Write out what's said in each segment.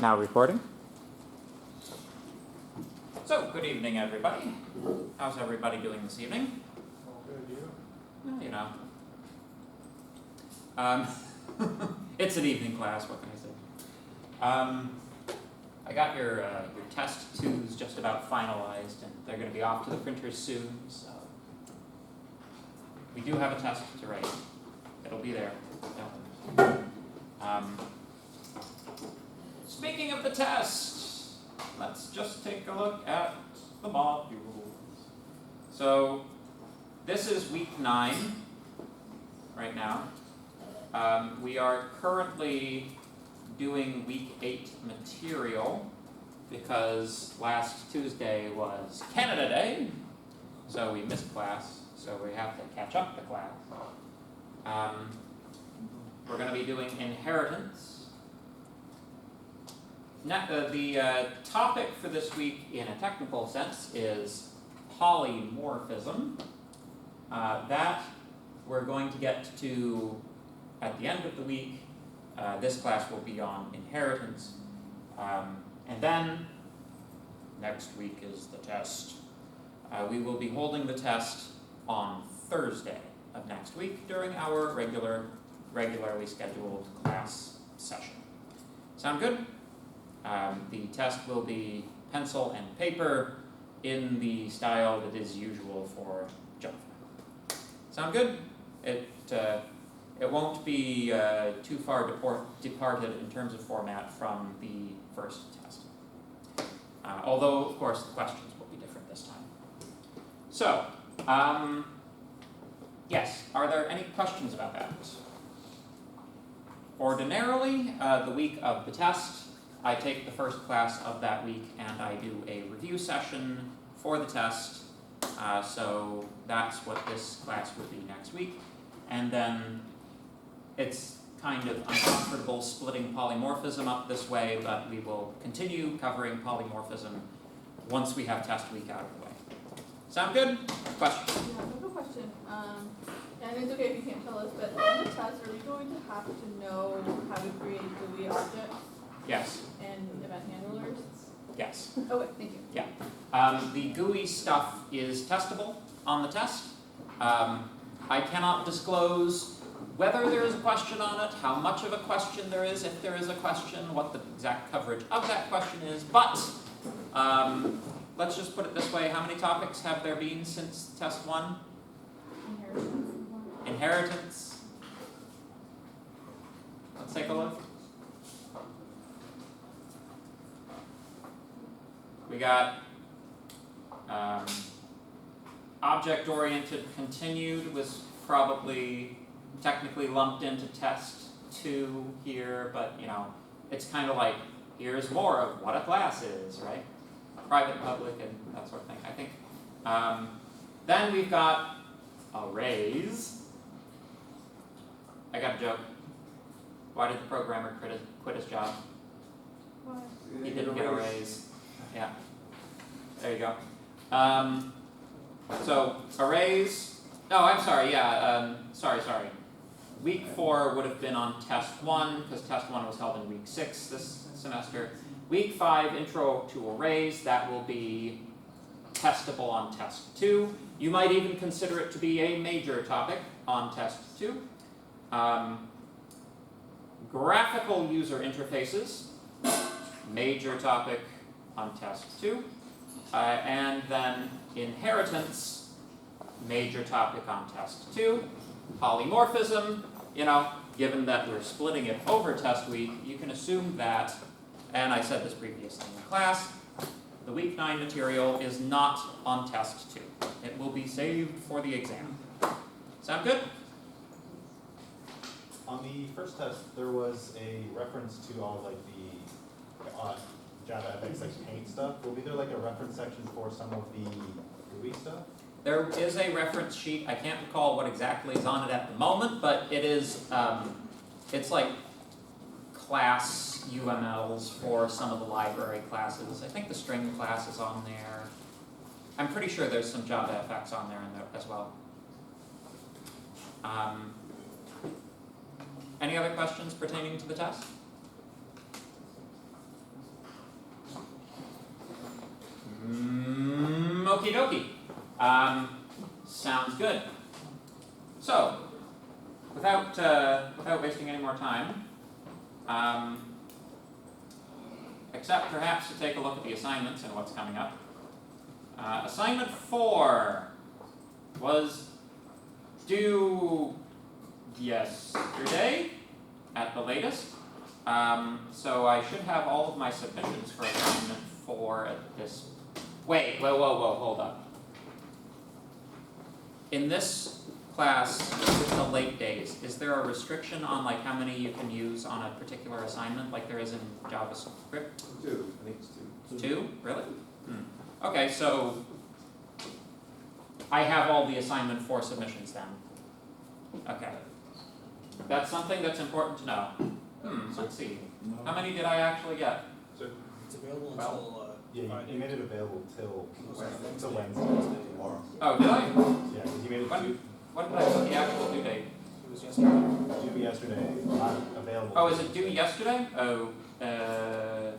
Now recording. So, good evening, everybody. How's everybody doing this evening? All good, you? Well, you know. It's an evening class, what can I say? I got your test twos just about finalized, and they're going to be off to the printers soon, so we do have a test to write. It'll be there. Speaking of the test, let's just take a look at the modules. So, this is week 9 right now. We are currently doing week 8 material because last Tuesday was Canada Day, so we missed class, so we have to catch up the class. We're going to be doing inheritance. Now, the topic for this week in a technical sense is polymorphism. That we're going to get to at the end of the week. This class will be on inheritance. And then next week is the test. We will be holding the test on Thursday of next week during our regularly scheduled class session. Sound good? The test will be pencil and paper in the style that is usual for Java. Sound good? It won't be too far departed in terms of format from the first test. Although, of course, the questions will be different this time. So, yes, are there any questions about that? Ordinarily, the week of the test, I take the first class of that week and I do a review session for the test. So that's what this class would be next week. And then it's kind of uncomfortable splitting polymorphism up this way, but we will continue covering polymorphism once we have test week out of the way. Sound good? Question? Yeah, I have a question. And it's okay if you can't tell us, but on the test, are we going to have to know how to create GUI objects Yes. and event handlers? Yes. Okay, thank you. Yeah. The GUI stuff is testable on the test. I cannot disclose whether there is a question on it, how much of a question there is, if there is a question, what the exact coverage of that question is, but let's just put it this way. How many topics have there been since test 1? Inheritance. Let's take a look. We got object-oriented continued was probably technically lumped into test 2 here, but you know, it's kind of like, here's more of what a class is, right? Private, public, and that sort of thing, I think. Then we've got arrays. I got a joke. Why did the programmer quit his job? Why? He didn't get a raise. Yeah. There you go. So arrays. Oh, I'm sorry. Yeah. Sorry. Week 4 would have been on test 1 because test 1 was held in week 6 this semester. Week 5, intro to arrays. That will be testable on test 2. You might even consider it to be a major topic on test 2. Graphical user interfaces. Major topic on test 2. And then inheritance, major topic on test 2. Polymorphism, you know, given that we're splitting it over test week, you can assume that, and I said this previously in the class, the week 9 material is not on test 2. It will be saved for the exam. Sound good? On the first test, there was a reference to all like the Java FX like paint stuff. Will be there like a reference section for some of the GUI stuff? There is a reference sheet. I can't recall what exactly is on it at the moment, but it is, it's like class UMLs for some of the library classes. I think the string class is on there. I'm pretty sure there's some Java FX on there as well. Any other questions pertaining to the test? Okie dokie. Sounds good. So, without wasting any more time, except perhaps to take a look at the assignments and what's coming up. Assignment 4 was due yesterday at the latest. So I should have all of my submissions for assignment 4 at this. Wait, whoa, hold up. In this class, with the late days, is there a restriction on like how many you can use on a particular assignment, like there is in JavaScript? 2, I think it's 2. 2? Really? Okay, so I have all the assignment 4 submissions then. Okay. That's something that's important to know. Let's see. How many did I actually get? It's available Well, until Yeah, Friday. you made it available till Wednesday. Wednesday. Tomorrow. Oh, did I? Yeah, 'cause you made it When did I put the actual due date? It was yesterday. due yesterday, not available. Oh, is it due yesterday? Oh, Yeah.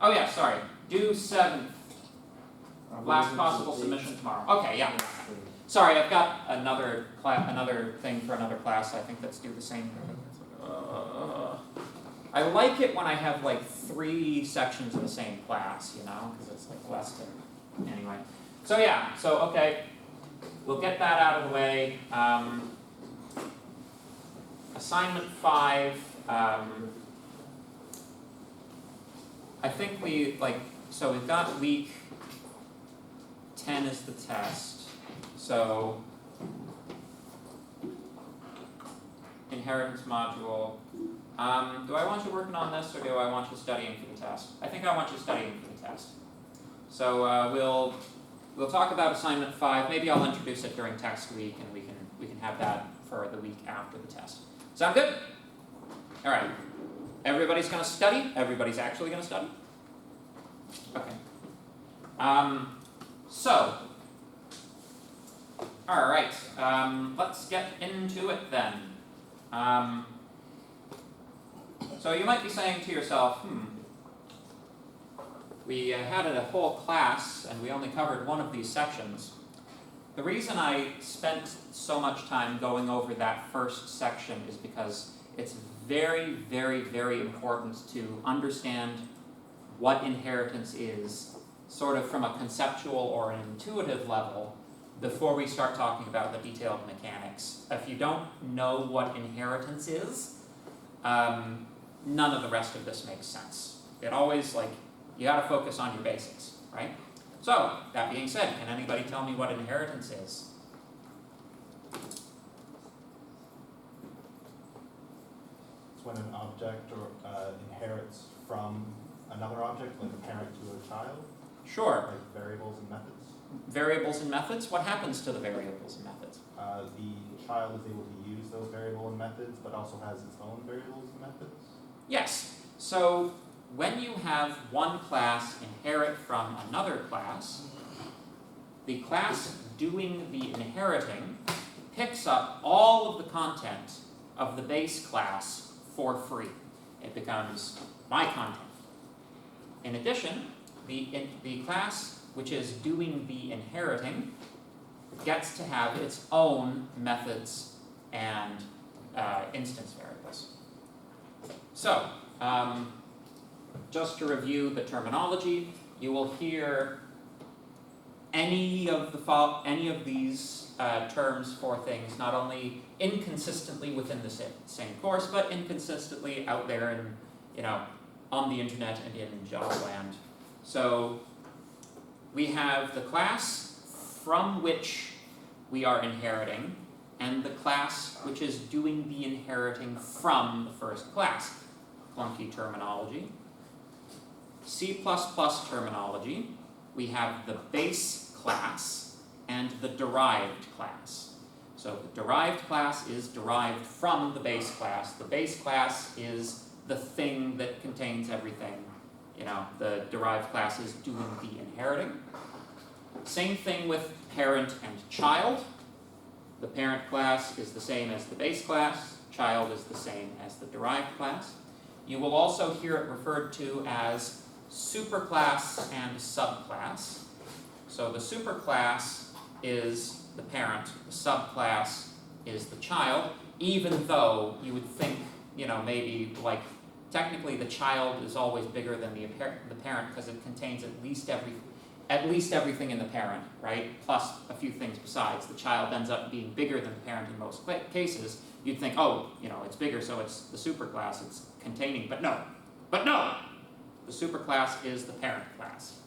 oh yeah, sorry. Due 7th. Last possible submission tomorrow. Okay, yeah. Sorry, I've got another thing for another class. I think that's due the same. I like it when I have like 3 sections in the same class, you know, because it's like less to. Anyway, so yeah, so okay, we'll get that out of the way. Assignment 5. I think we so we've got week 10 is the test. So inheritance module. Do I want you working on this or do I want you studying for the test? I think I want you studying for the test. So we'll talk about assignment 5. Maybe I'll introduce it during text week and we can have that for the week after the test. Sound good? All right. Everybody's going to study? Everybody's actually going to study? Okay. So, all right. Let's get into it then. So you might be saying to yourself, we had a whole class and we only covered one of these sections. The reason I spent so much time going over that first section is because it's very, very, very important to understand what inheritance is, sort of from a conceptual or an intuitive level, before we start talking about the detailed mechanics. If you don't know what inheritance is, none of the rest of this makes sense. It always, you gotta focus on your basics, right? So, that being said, can anybody tell me what inheritance is? It's when an object inherits from another object, like a parent to a child, Sure. like variables and methods. Variables and methods? What happens to the variables and methods? The child is able to use those variable and methods, but also has its own variables and methods. Yes. So, when you have one class inherit from another class, the class doing the inheriting picks up all of the content of the base class for free. It becomes my content. In addition, the class which is doing the inheriting gets to have its own methods and instance variables. So, just to review the terminology, you will hear any of these terms for things not only inconsistently within the same course, but inconsistently out there in, on the internet and in Java land. So we have the class from which we are inheriting, and the class which is doing the inheriting from the first class. Clunky terminology. C++ terminology, we have the base class and the derived class. So the derived class is derived from the base class. The base class is the thing that contains everything. The derived class is doing the inheriting. Same thing with parent and child. The parent class is the same as the base class. Child is the same as the derived class. You will also hear it referred to as superclass and subclass. So the superclass is the parent, the subclass is the child, even though you would think, maybe like technically the child is always bigger than the parent because it contains at least everything in the parent, right? Plus a few things besides. The child ends up being bigger than the parent in most cases. You'd think, it's bigger, so it's the superclass it's containing, but no. The superclass is the parent class,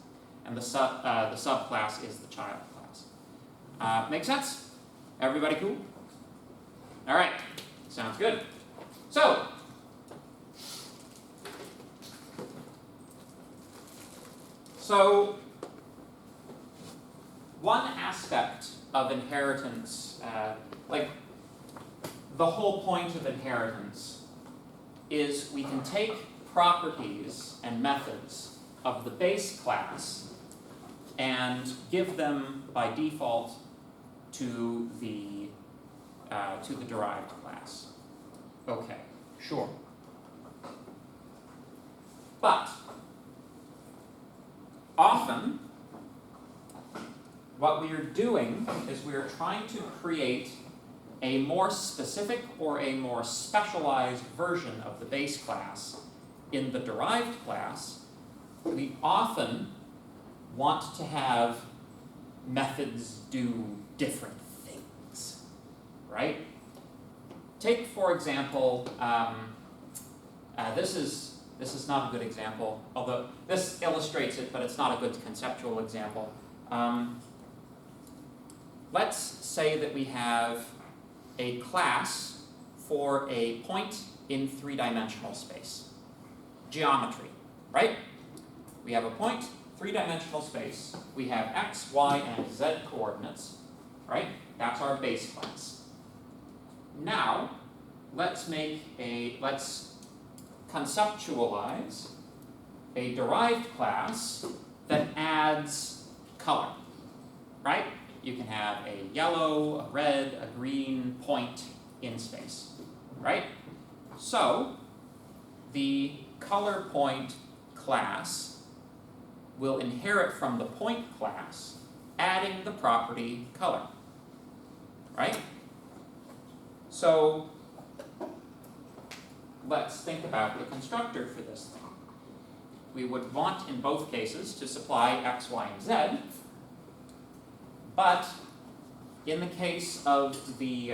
and the subclass is the child class. Make sense? Everybody cool? All right, sounds good. So, one aspect of inheritance, like the whole point of inheritance, is we can take properties and methods of the base class and give them by default to the derived class. Okay, sure. But often, what we are doing is we are trying to create a more specific or a more specialized version of the base class in the derived class. We often want to have methods do different things, right? Take, for example, this is not a good example, although this illustrates it, but it's not a good conceptual example. Let's say that we have a class for a point in three-dimensional space. Geometry, right? We have a point, three-dimensional space. We have x, y, and z coordinates, right? That's our base class. Now, let's conceptualize a derived class that adds color, right? You can have a yellow, a red, a green point in space, right? So, the color point class will inherit from the point class, adding the property color, right? So, let's think about the constructor for this thing. We would want, in both cases, to supply x, y, and z, but in the case of the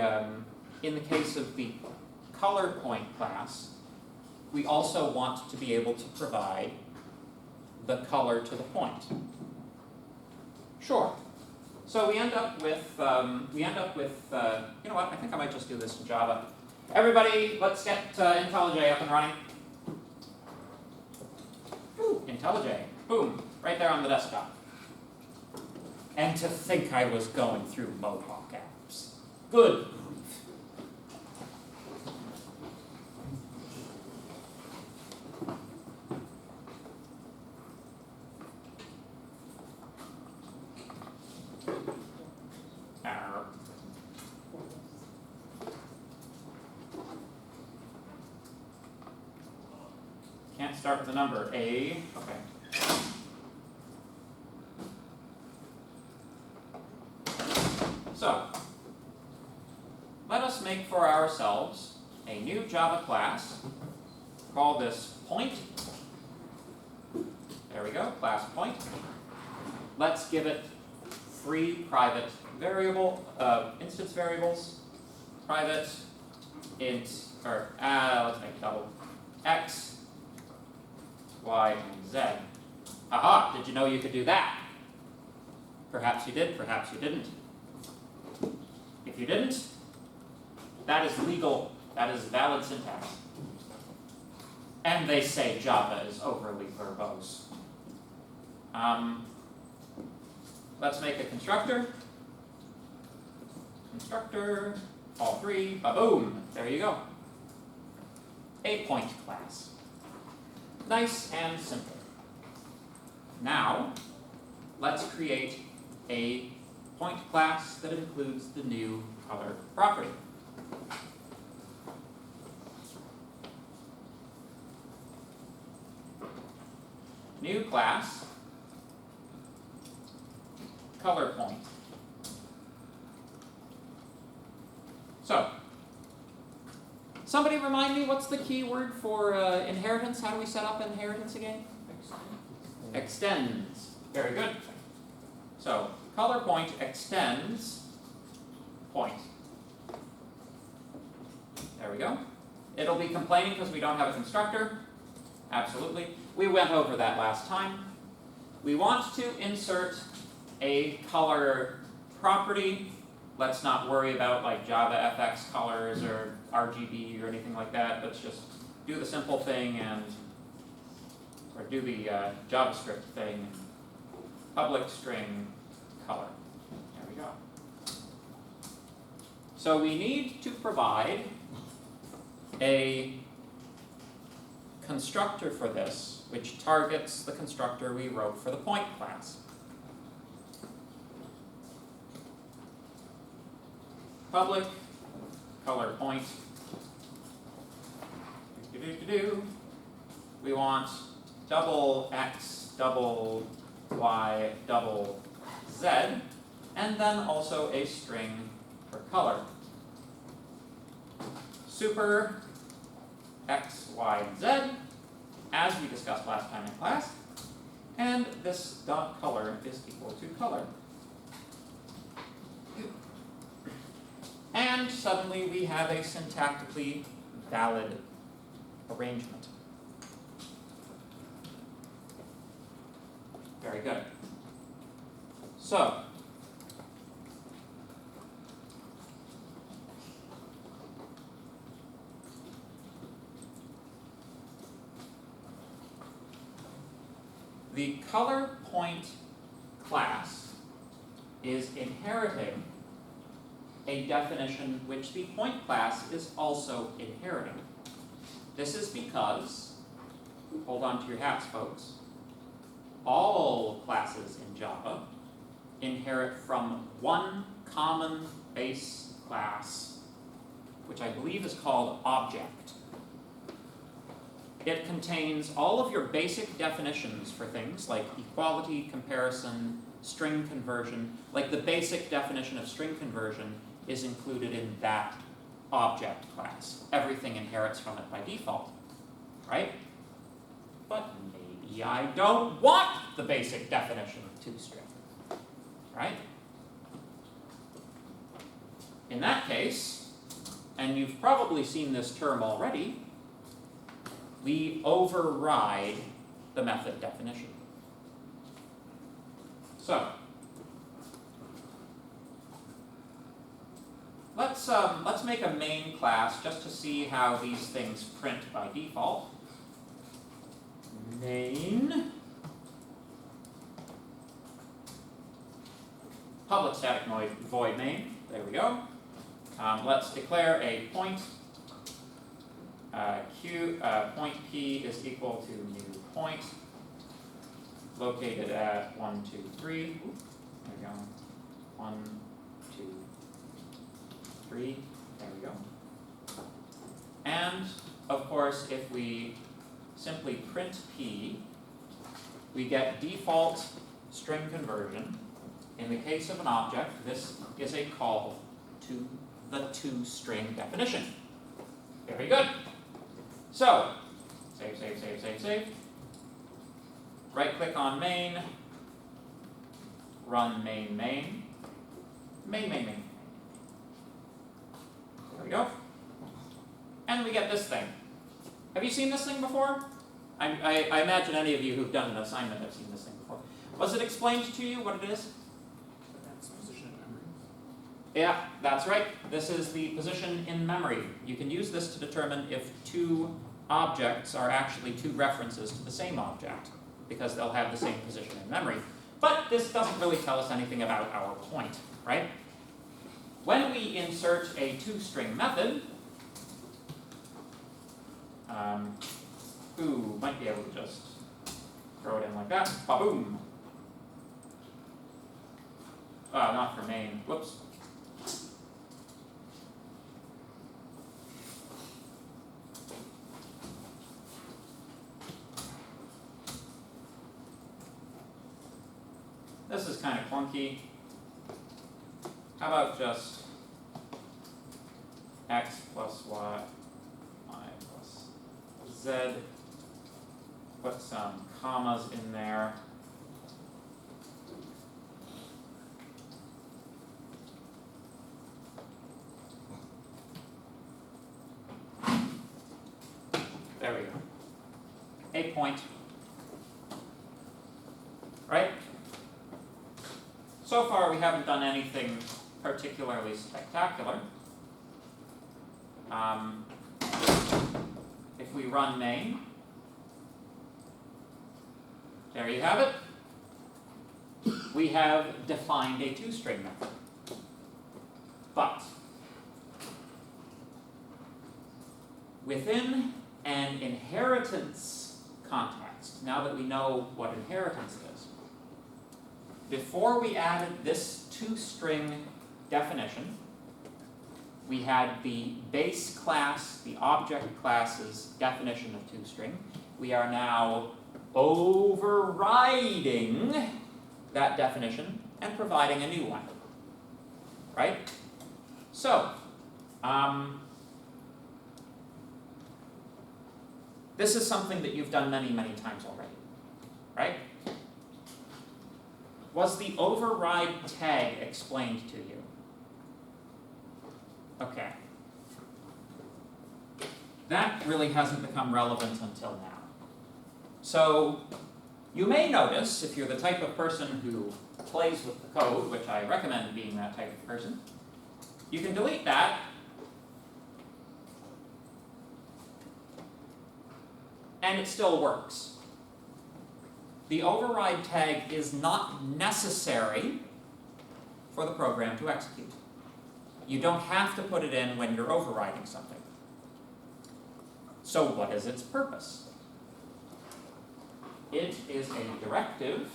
color point class, we also want to be able to provide the color to the point. Sure. So we end up with you know what? I think I might just do this in Java. Everybody, let's get IntelliJ up and running. Ooh, IntelliJ, boom, right there on the desktop. And to think I was going through Mohawk apps. Good grief. Arr. Can't start with a number. A, okay. So, let us make for ourselves a new Java class. Call this point. There we go, class point. Let's give it three private variable, instance variables. Private int, or let's make double, x, y, and z. Aha, did you know you could do that? Perhaps you did, perhaps you didn't. If you didn't, that is legal, that is valid syntax. And they say Java is overly verbose. Let's make a constructor. Constructor, all three, ba-boom, there you go. A point class. Nice and simple. Now, let's create a point class that includes the new color property. New class color point. So, somebody remind me, what's the key word for inheritance? How do we set up inheritance again? Extends. Very good. So, color point extends point. There we go. It'll be complaining because we don't have a constructor. Absolutely. We went over that last time. We want to insert a color property. Let's not worry about like Java FX colors or RGB or anything like that. Let's just do the simple thing or do the JavaScript thing. Public string color. There we go. So we need to provide a constructor for this, which targets the constructor we wrote for the point class. Public color point. We want double x, double y, double z, and then also a string for color. Super x, y, and z, as we discussed last time in class, and this dot color is equal to color. And suddenly we have a syntactically valid arrangement. Very good. So, the color point class is inheriting a definition which the point class is also inheriting. This is because, hold on to your hats folks, all classes in Java inherit from one common base class, which I believe is called object. It contains all of your basic definitions for things like equality, comparison, string conversion. Like the basic definition of string conversion is included in that object class. Everything inherits from it by default, right? But maybe I don't want the basic definition of toString, right? In that case, and you've probably seen this term already, we override the method definition. So, let's make a main class just to see how these things print by default. Main public static void main. There we go. Let's declare a point. Point P is equal to new point located at 1, 2, 3. There we go. 1, 2, 3. There we go. And of course, if we simply print P, we get default string conversion. In the case of an object, this is a call to the toString definition. Very good. So, save. Right click on main, run main. There we go. And we get this thing. Have you seen this thing before? I imagine any of you who've done an assignment have seen this thing before. Was it explained to you what it is? That's position in memory. Yeah, that's right. This is the position in memory. You can use this to determine if two objects are actually two references to the same object, because they'll have the same position in memory. But this doesn't really tell us anything about our point, right? When we insert a toString method, who might be able to just throw it in like that, ba-boom. Not for main, whoops. This is kind of clunky. how about just x plus y, y plus z, put some commas in there. There we go. A point. Right? So far we haven't done anything particularly spectacular. If we run main, there you have it. We have defined a toString method. But within an inheritance context, now that we know what inheritance is, before we added this toString definition, we had the base class, the object class's definition of toString. We are now overriding that definition and providing a new one, right? So, this is something that you've done many, many times already, right? Was the override tag explained to you? Okay. That really hasn't become relevant until now. So, you may notice, if you're the type of person who plays with the code, which I recommend being that type of person, you can delete that. And it still works. The override tag is not necessary for the program to execute. You don't have to put it in when you're overriding something. So what is its purpose? It is a directive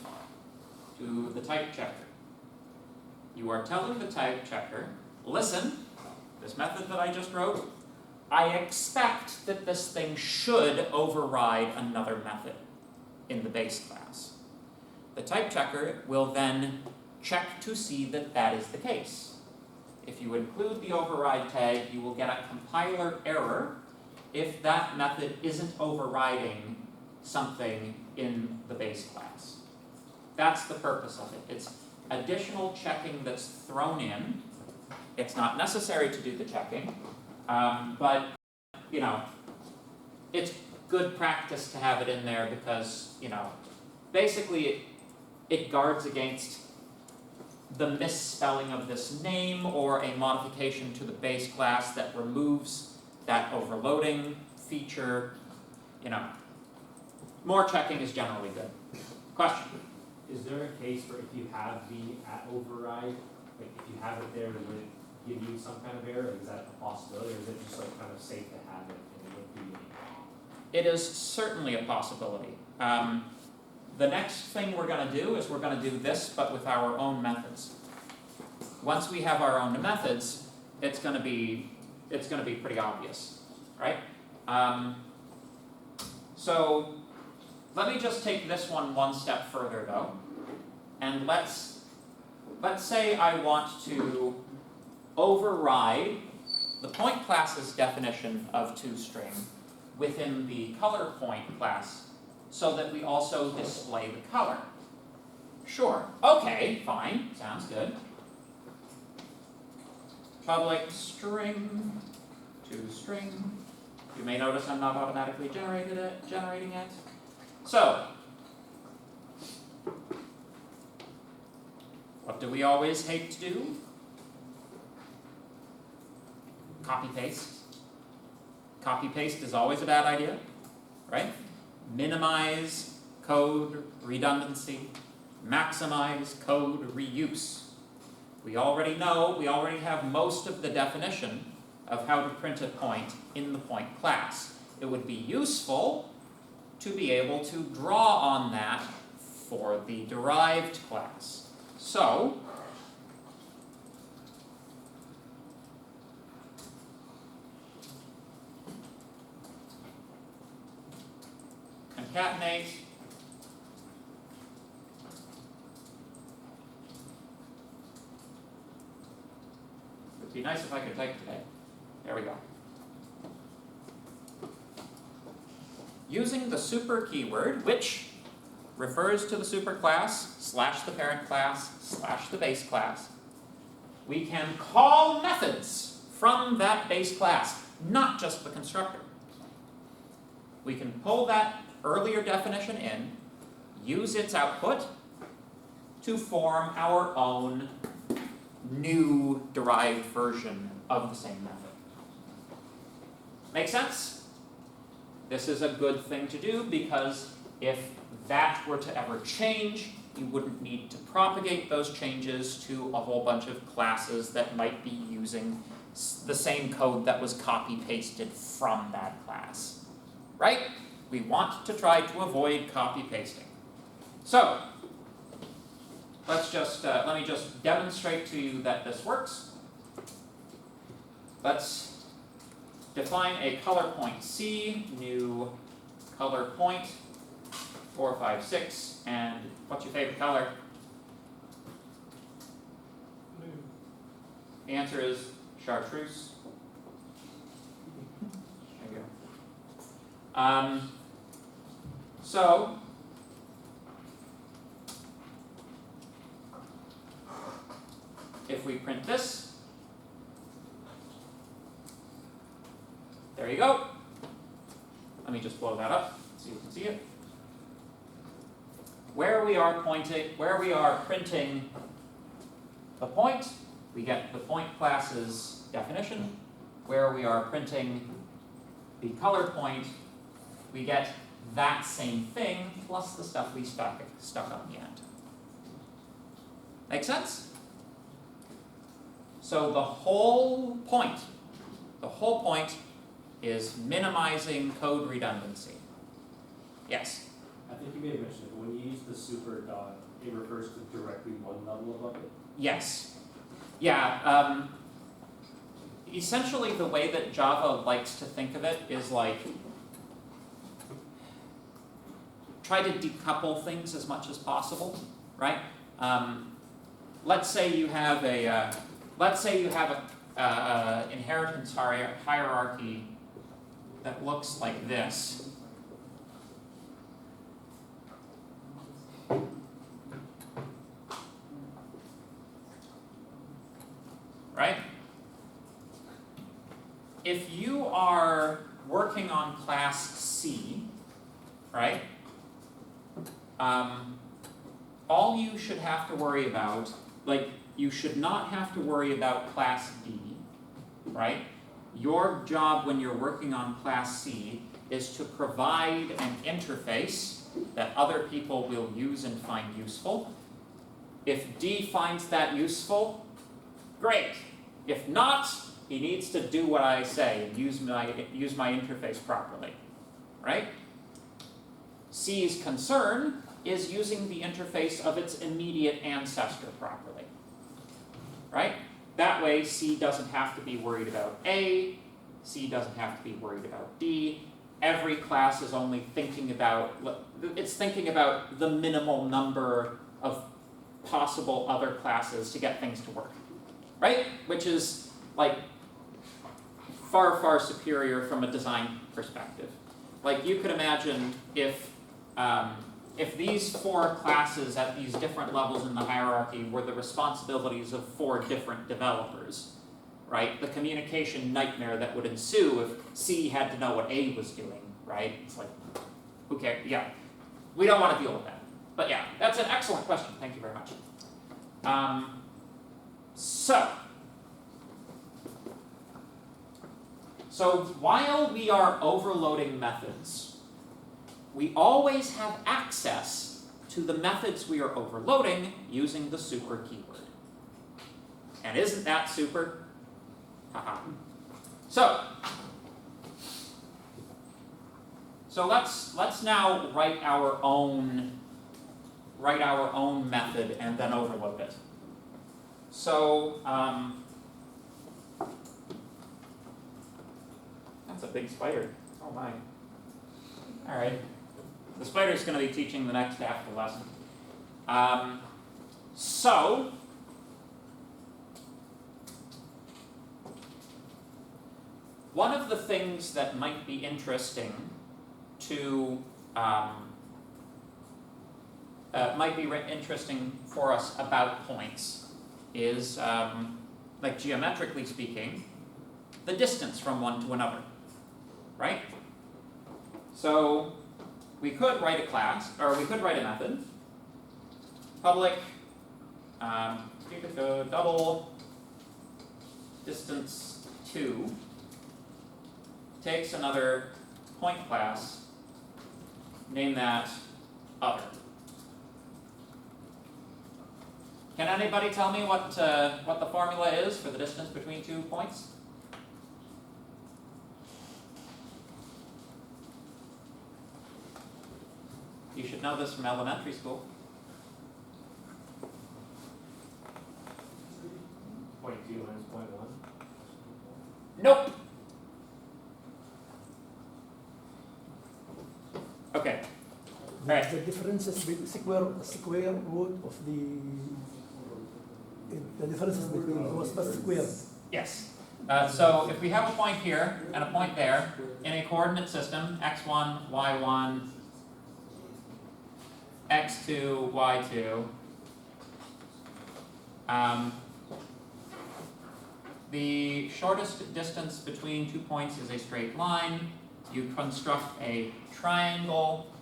to the type checker. You are telling the type checker, listen, this method that I just wrote, I expect that this thing should override another method in the base class. The type checker will then check to see that that is the case. If you include the override tag, you will get a compiler error if that method isn't overriding something in the base class. That's the purpose of it. It's additional checking that's thrown in. It's not necessary to do the checking, but you know, it's good practice to have it in there because, you know, basically it guards against the misspelling of this name or a modification to the base class that removes that overloading feature. You know, more checking is generally good. Question? Is there a case where if you have the @override, like if you have it there, would it give you some kind of error? Is that a possibility, or is it just like kind of safe to have it and it would be? It is certainly a possibility. The next thing we're going to do is we're going to do this, but with our own methods. Once we have our own methods, it's going to be pretty obvious, right? So let me just take this one step further, though, and let's say I want to override the point class's definition of toString within the color point class so that we also display the color. Sure, okay, fine, sounds good. Public string toString. You may notice I'm not automatically generating it. So, what do we always hate to do? Copy paste. Copy paste is always a bad idea, right? Minimize code redundancy, maximize code reuse. We already have most of the definition of how to print a point in the point class. It would be useful to be able to draw on that for the derived class. So, concatenate be nice if I could type today. There we go. Using the super keyword, which refers to the superclass / the parent class / the base class, we can call methods from that base class, not just the constructor. We can pull that earlier definition in, use its output to form our own new derived version of the same method. Make sense? This is a good thing to do because if that were to ever change, you wouldn't need to propagate those changes to a whole bunch of classes that might be using the same code that was copy-pasted from that class. Right? We want to try to avoid copy-pasting. So, let me just demonstrate to you that this works. Let's define a color point C, new color point 456, and what's your favorite color? Blue. The answer is chartreuse. There you go. So if we print this, there you go. Let me just blow that up so you can see it. Where we are printing the point, we get the point class's definition. Where we are printing the color point, we get that same thing plus the stuff we stuck on the end. Make sense? So the whole point is minimizing code redundancy. Yes? I think you may have mentioned it, when you use the super dot, it refers to directly one level above it. Yes. Yeah. Essentially, the way that Java likes to think of it is like try to decouple things as much as possible, right? Let's say you have a inheritance hierarchy that looks like this. Right? If you are working on class C, right, all you should have to worry about, like, you should not have to worry about class D, right? Your job when you're working on class C is to provide an interface that other people will use and find useful. If D finds that useful, great. If not, he needs to do what I say and use my interface properly, right? C's concern is using the interface of its immediate ancestor properly, right? That way, C doesn't have to be worried about A, C doesn't have to be worried about D. Every class is only thinking about the minimal number of possible other classes to get things to work, right? Which is like far, far superior from a design perspective. Like you could imagine if these 4 classes at these different levels in the hierarchy were the responsibilities of 4 different developers, right? The communication nightmare that would ensue if C had to know what A was doing, right? It's like, who cares? Yeah, we don't want to deal with that. But yeah, that's an excellent question. Thank you very much. So while we are overloading methods, we always have access to the methods we are overloading using the super keyword. And isn't that super? Haha. So let's now write our own method and then overload it. So that's a big spider. Oh my. All right. The spider's going to be teaching the next half of the lesson. So one of the things that might be interesting to interesting for us about points is, like geometrically speaking, the distance from one to another, right? So we could write a class, or we could write a method, public double distance 2 takes another point class, name that other. Can anybody tell me what the formula is for the distance between 2 points? You should know this from elementary school. 0.2 minus 0.1. Nope. Okay. Alright. The difference is square root of the differences between those but square. Yes. So if we have a point here and a point there in a coordinate system, x1, y1, x2, y2, the shortest distance between 2 points is a straight line. You construct a triangle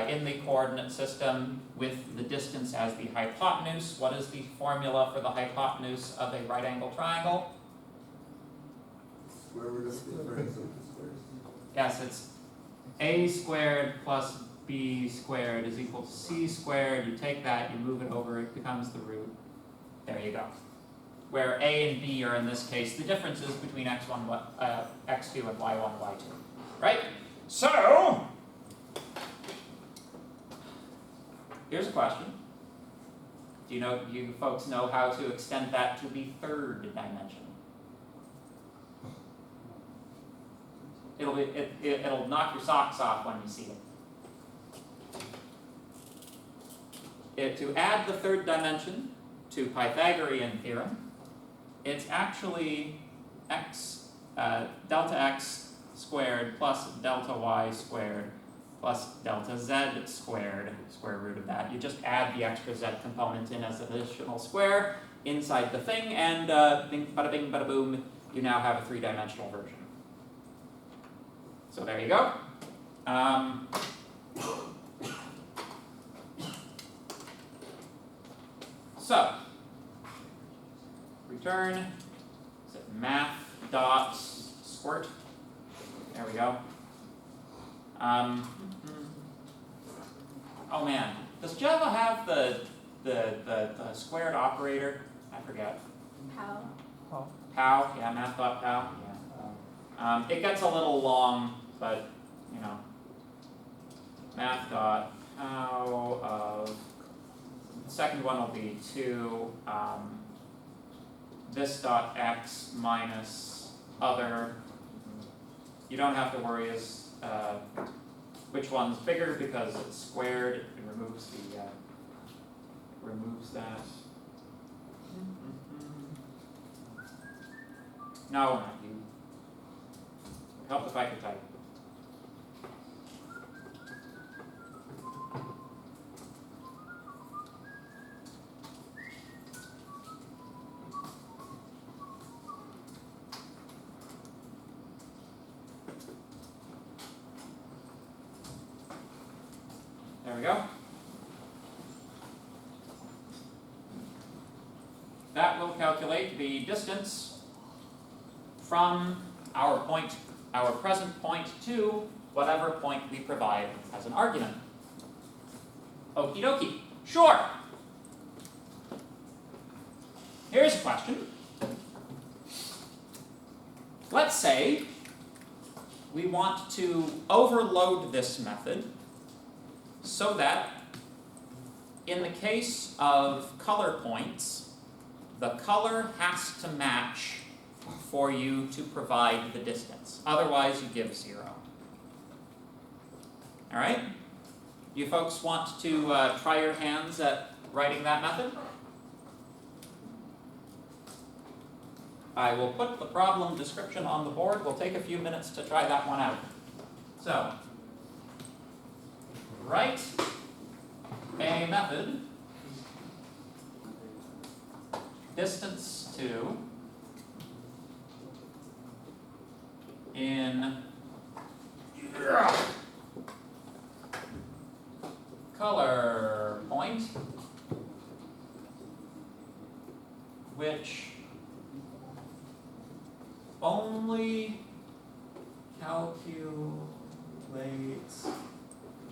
in the coordinate system with the distance as the hypotenuse. What is the formula for the hypotenuse of a right angle triangle? Square root of the difference of the squares. Yes, it's a squared plus b squared is equal to c squared. You take that, you move it over, it becomes the root. There you go. Where a and b are in this case the differences between x1, x2 and y1, y2. Right? So, here's a question. Do you folks know how to extend that to the third dimension? It'll knock your socks off when you see it. To add the third dimension to Pythagorean theorem, it's actually delta x squared plus delta y squared plus delta z squared, square root of that. You just add the extra z component in as an additional square inside the thing, and bada bing, bada boom, you now have a three-dimensional version. So there you go. So, return, is it math dot squirt? There we go. Oh man, does Java have the squared operator? I forget. How? Pow, yeah, math.pow, yeah. It gets a little long, but, you know, math.pow of, the second one will be 2, this dot x minus other. You don't have to worry as which one's bigger because it's squared, it removes the, removes that. No, not you. It would help if I could type. There we go. That will calculate the distance from our point, our present point, to whatever point we provide as an argument. Okie dokie. Sure. Here's a question. Let's say we want to overload this method so that in the case of color points, the color has to match for you to provide the distance. Otherwise, you give 0. All right? You folks want to try your hands at writing that method? I will put the problem description on the board. We'll take a few minutes to try that one out. So, write a method distance to in color point which only calculates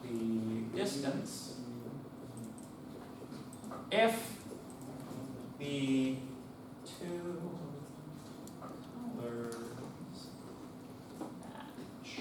the distance if the two colors match.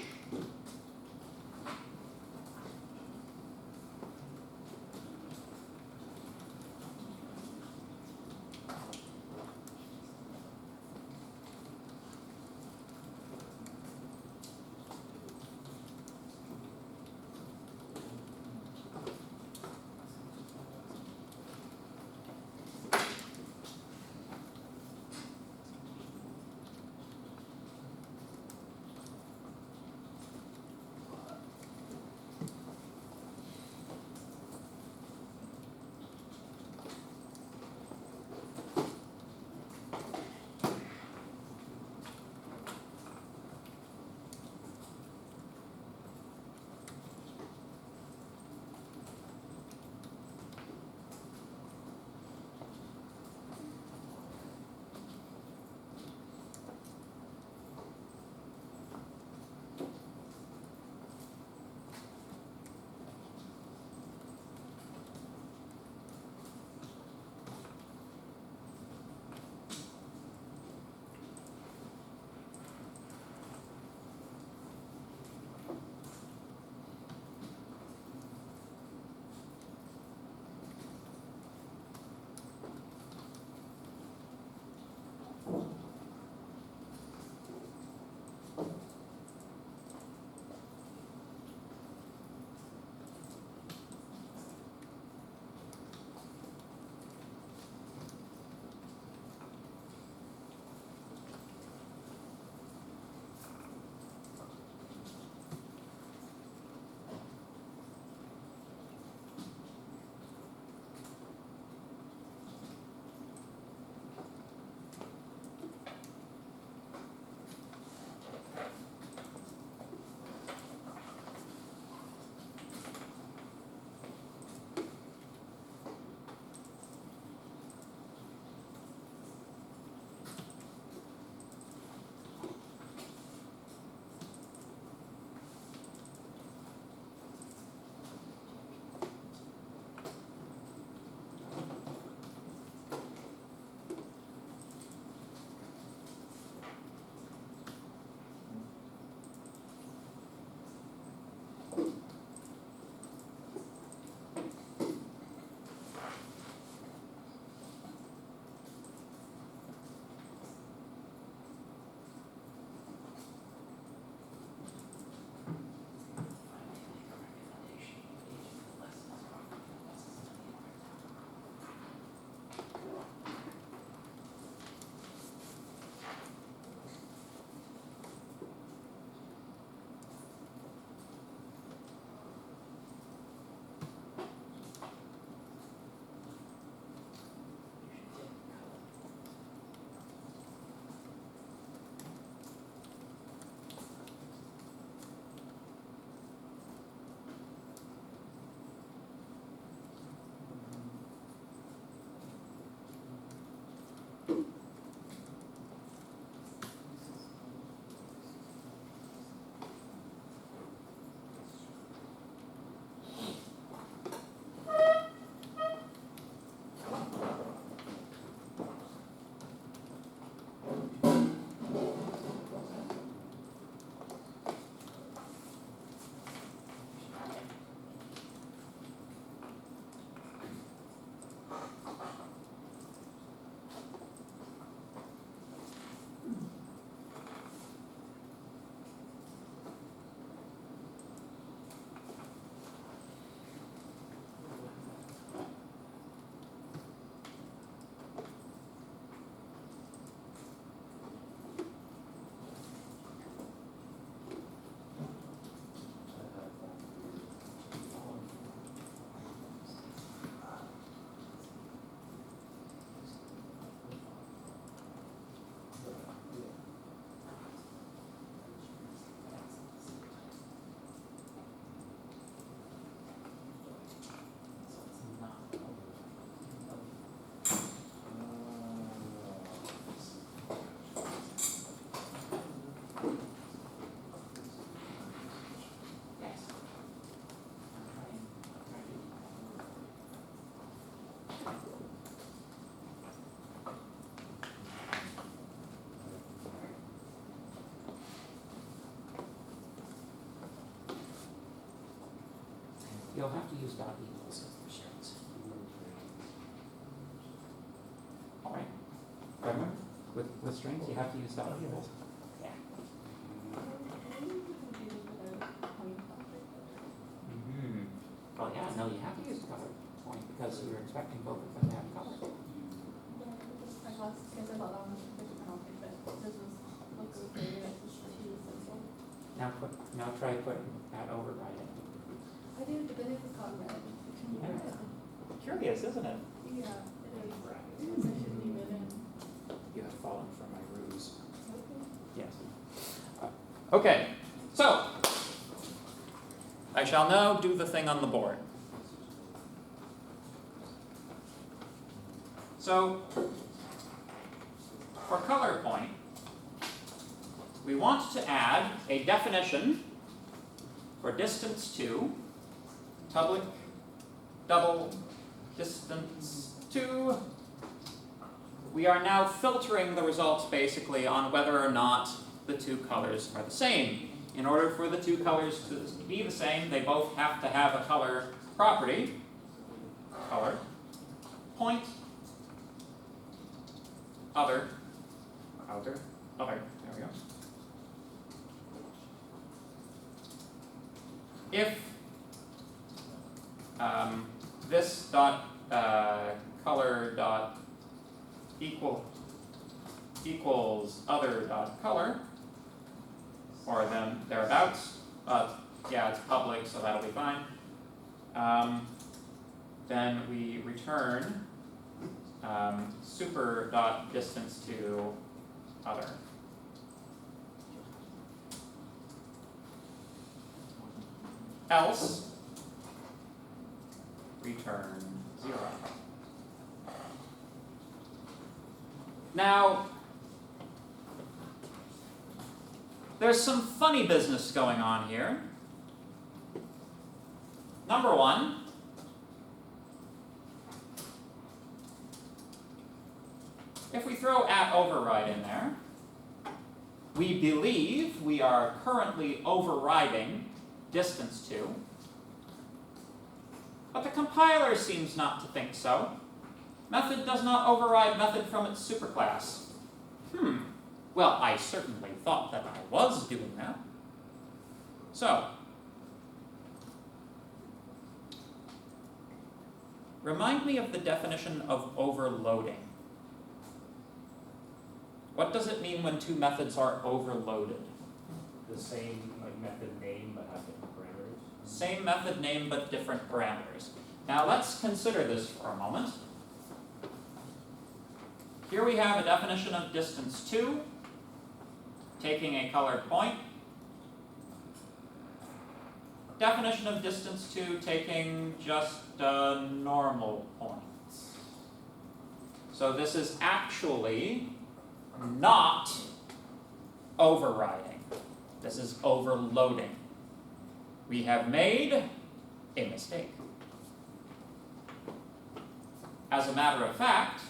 you'll have to use dot equals as the strings. All right. Remember, with strings, you have to use dot equals. Yeah. Mm-hmm. Well, yeah, no, you have to use color point because you're expecting both of them to have color. Now try putting that overriding. I did, but then it was called red. Yeah. Curious, isn't it? Yeah, it is. I should leave it in. You have fallen for my ruse. Okay. Yes. Okay, so I shall now do the thing on the board. So for color point, we want to add a definition for distance to, public, double, distance to. We are now filtering the results basically on whether or not the two colors are the same. In order for the two colors to be the same, they both have to have a color property, color, point, other, there we go. If this dot color dot equals other dot color, or then thereabouts, yeah, it's public, so that'll be fine. Then we return super dot distance to other. Else, return 0. Now, there's some funny business going on here. Number one, if we throw @override in there, we believe we are currently overriding distance to, but the compiler seems not to think so. Method does not override method from its superclass. Well, I certainly thought that I was doing that. So, remind me of the definition of overloading. What does it mean when two methods are overloaded? The same like method name but have different parameters. Same method name but different parameters. Now let's consider this for a moment. Here we have a definition of distance to, taking a colored point. Definition of distance to taking just a normal point. So this is actually not overriding. This is overloading. We have made a mistake. As a matter of fact,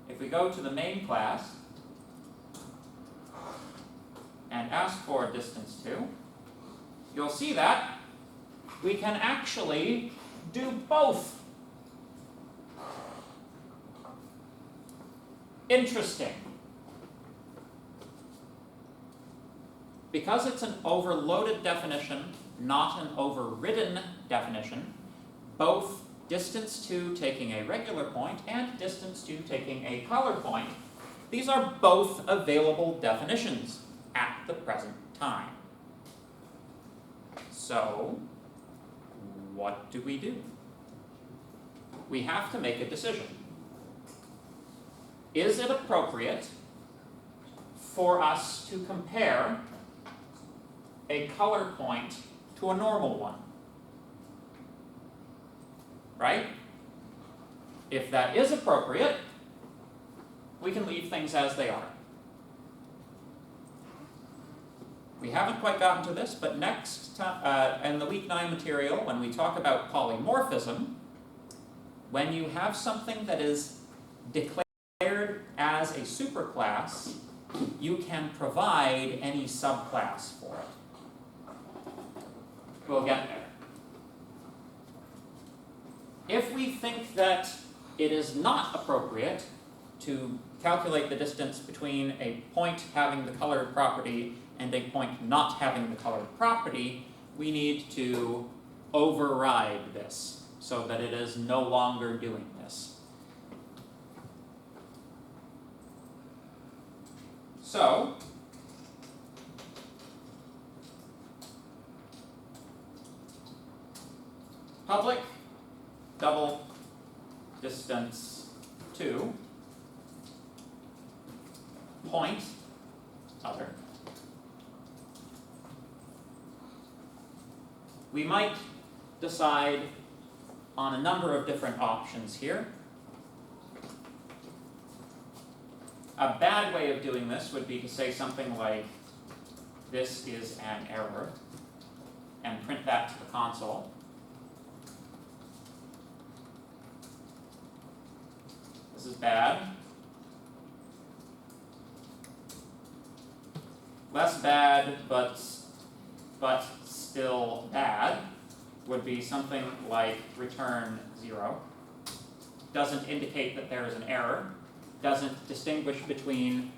if we go to the main class and ask for distance to, you'll see that we can actually do both. Interesting. Because it's an overloaded definition, not an overridden definition, both distance to taking a regular point and distance to taking a color point, these are both available definitions at the present time. So, what do? We have to make a decision. Is it appropriate for us to compare a color point to a normal one? Right? If that is appropriate, we can leave things as they are. We haven't quite gotten to this, but next time, in the week 9 material, when we talk about polymorphism, when you have something that is declared as a superclass, you can provide any subclass for it. We'll get there. If we think that it is not appropriate to calculate the distance between a point having the colored property and a point not having the colored property, we need to override this so that it is no longer doing this. So, public double distance to point other. We might decide on a number of different options here. A bad way of doing this would be to say something like, this is an error, and print that to the console. This is bad. Less bad, but still bad, would be something like return 0. Doesn't indicate that there is an error. Doesn't distinguish between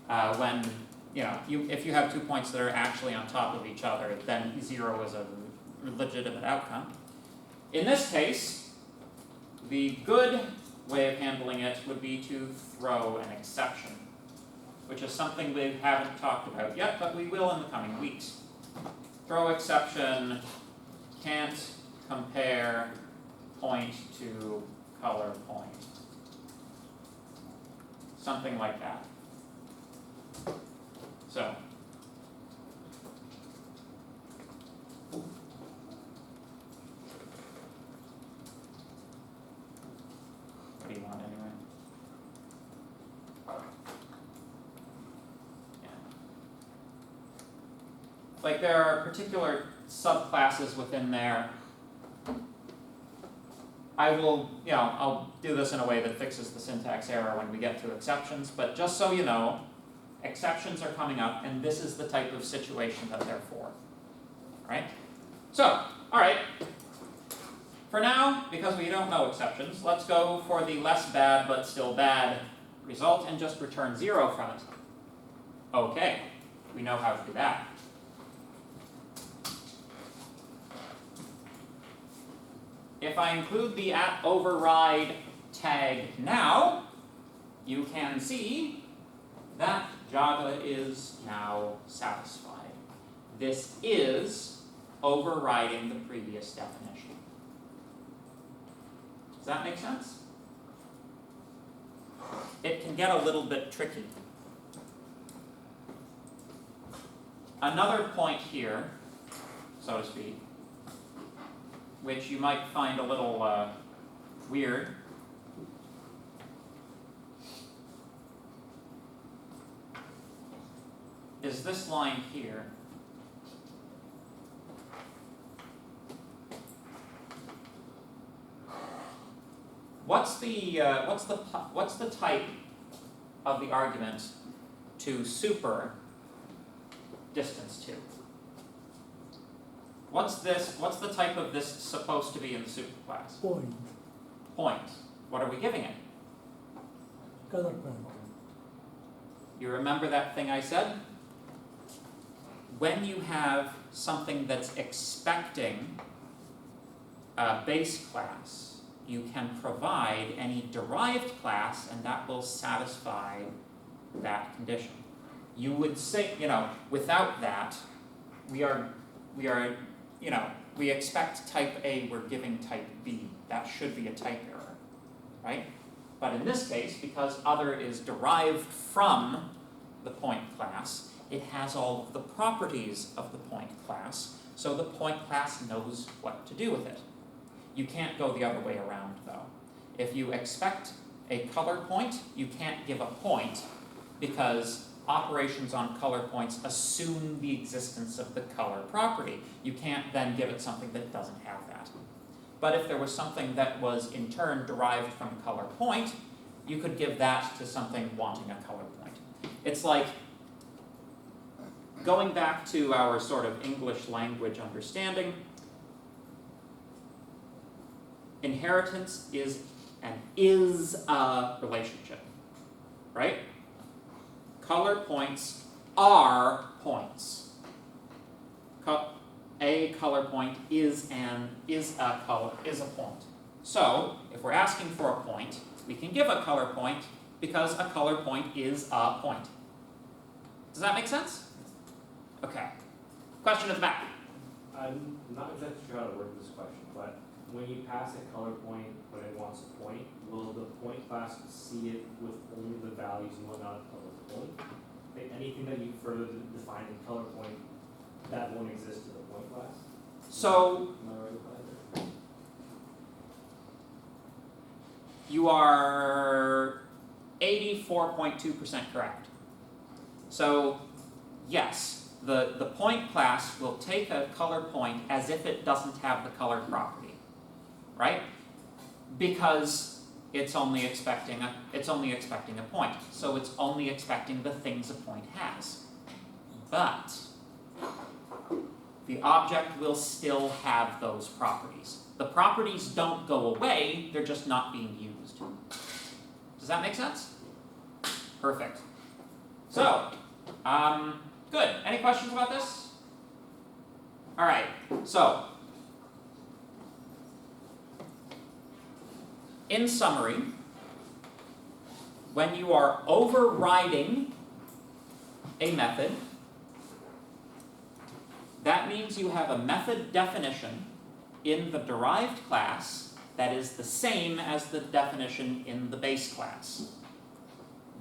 when, if you have 2 points that are actually on top of each other, then 0 is a legitimate outcome. In this case, the good way of handling it would be to throw an exception, which is something we haven't talked about yet, but we will in the coming weeks. Throw exception, can't compare point to color point. Something like that. So, what do you want anyway? Yeah. Like there are particular subclasses within there. I'll do this in a way that fixes the syntax error when we get to exceptions, but just so you know, exceptions are coming up, and this is the type of situation that they're for. Right? So, alright. For now, because we don't know exceptions, let's go for the less bad but still bad result and just return 0 from it. Okay, we know how to do that. If I include the @override tag now, you can see that Java is now satisfied. This is overriding the previous definition. Does that make sense? It can get a little bit tricky. Another point here, so to speak, which you might find a little weird, is this line here. What's the type of the argument to super distance to? What's the type of this supposed to be in the superclass? Point. Point. What are we giving it? Color point. You remember that thing I said? When you have something that's expecting a base class, you can provide any derived class, and that will satisfy that condition. You would say, without that, we expect type A, we're giving type B. That should be a type error, right? But in this case, because other is derived from the point class, it has all of the properties of the point class, so the point class knows what to do with it. You can't go the other way around, though. If you expect a color point, you can't give a point, because operations on color points assume the existence of the color property. You can't then give it something that doesn't have that. But if there was something that was in turn derived from color point, you could give that to something wanting a color point. It's like going back to our sort of English language understanding, inheritance is a relationship, right? Color points are points. A color point is a point. So, if we're asking for a point, we can give a color point because a color point is a point. Does that make sense? Okay. Question at the back. I'm not exactly sure how to word this question, but when you pass a color point when it wants a point, will the point class see it with only the values and whatnot of a point? Like anything that you further define in color point, that won't exist in the point class? So, Am I right with that? you are 84.2% correct. So, yes, the point class will take a color point as if it doesn't have the color property, right? Because it's only expecting a point. So it's only expecting the things a point has. But the object will still have those properties. The properties don't go away, they're just not being used. Does that make sense? Perfect. So, good. Any questions about this? All right, so, in summary, when you are overriding a method, that means you have a method definition in the derived class that is the same as the definition in the base class.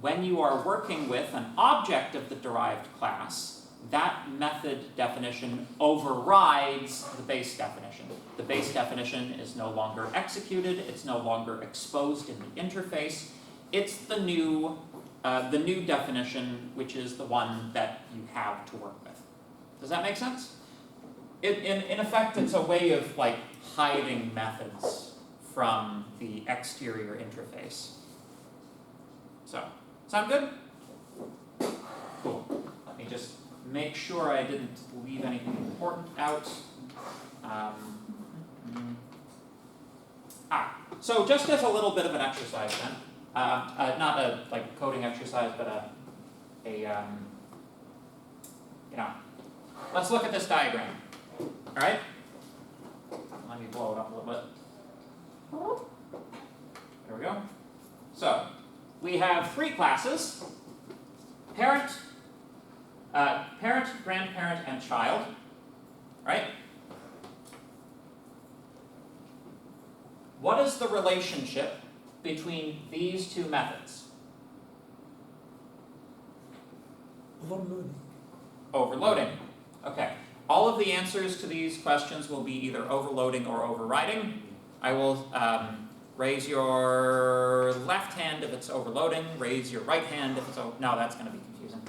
When you are working with an object of the derived class, that method definition overrides the base definition. The base definition is no longer executed, it's no longer exposed in the interface. It's the new definition, which is the one that you have to work with. Does that make sense? In effect, it's a way of like hiding methods from the exterior interface. So, sound good? Cool. Let me just make sure I didn't leave anything important out. So just as a little bit of an exercise then, not a like coding exercise, but let's look at this diagram. All right. Let me blow it up a little bit. There we go. So we have three classes: parent, grandparent, and child. Right? What is the relationship between these two methods? Overloading. Overloading. Okay. All of the answers to these questions will be either overloading or overriding. I will raise your left hand if it's overloading, raise your right hand if it's no, that's going to be confusing.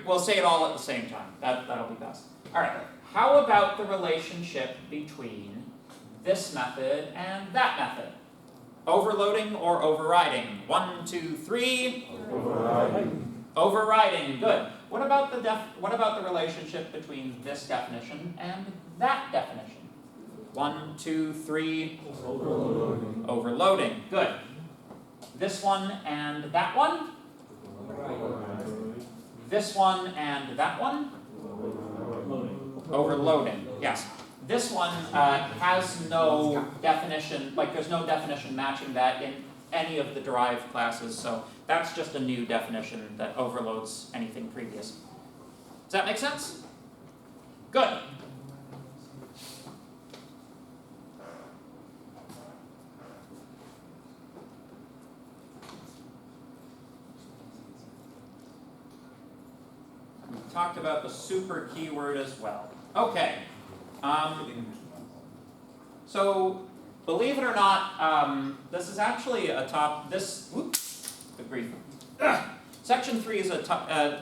We'll say it all at the same time. That'll be best. All right. How about the relationship between this method and that method? Overloading or overriding? 1, 2, 3. Overriding. Overriding. Good. What about the relationship between this definition and that definition? 1, 2, 3. Overloading. Overloading. Good. This one and that one? This one and that one? Overloading. Yes. This one has no definition, like there's no definition matching that in any of the derived classes, so that's just a new definition that overloads anything previous. Does that make sense? Good. We talked about the super keyword as well. Okay. So, believe it or not, this is actually a good grief. Section 3 is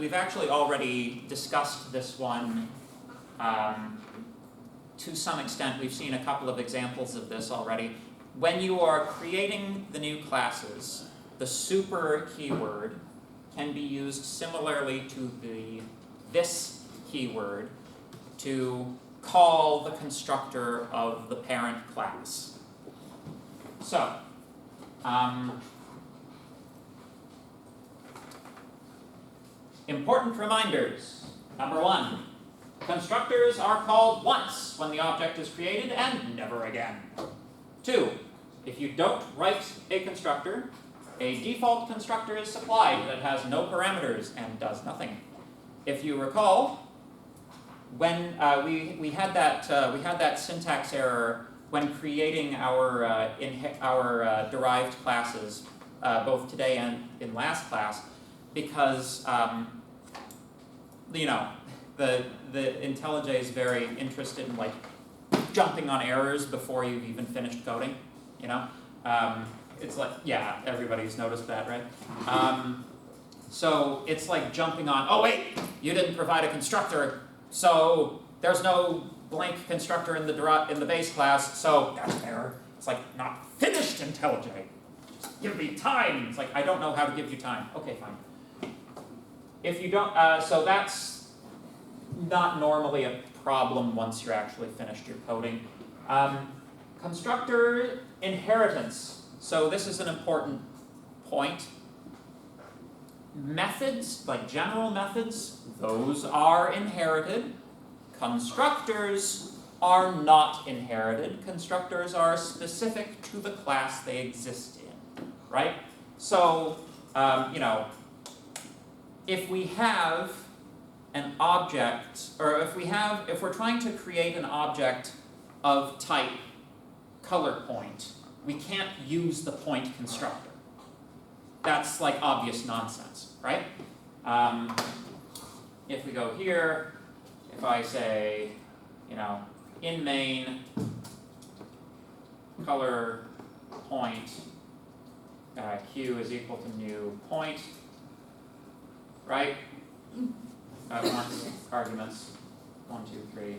we've actually already discussed this one to some extent. We've seen a couple of examples of this already. When you are creating the new classes, the super keyword can be used similarly to this keyword to call the constructor of the parent class. So, important reminders. Number 1, constructors are called once when the object is created and never again. 2, if you don't write a constructor, a default constructor is supplied that has no parameters and does nothing. If you recall, when we had that syntax error when creating our derived classes, both today and in last class, because the IntelliJ is very interested in like jumping on errors before you've even finished coding. It's like, yeah, everybody's noticed that, right? So it's like jumping on, oh wait, you didn't provide a constructor, so there's no blank constructor in the base class, so that's an error. It's like, not finished IntelliJ. Just give me time. It's like, I don't know how to give you time. Okay, fine. If you don't, so that's not normally a problem once you're actually finished your coding. Constructor inheritance. So this is an important point. Methods, like general methods, those are inherited. Constructors are not inherited. Constructors are specific to the class they exist in, right? So, if we have an object, or if we're trying to create an object of type color point, we can't use the point constructor. That's like obvious nonsense, right? If we go here, if I say, in main color point q is equal to new point, right? Arguments 1, 2, 3.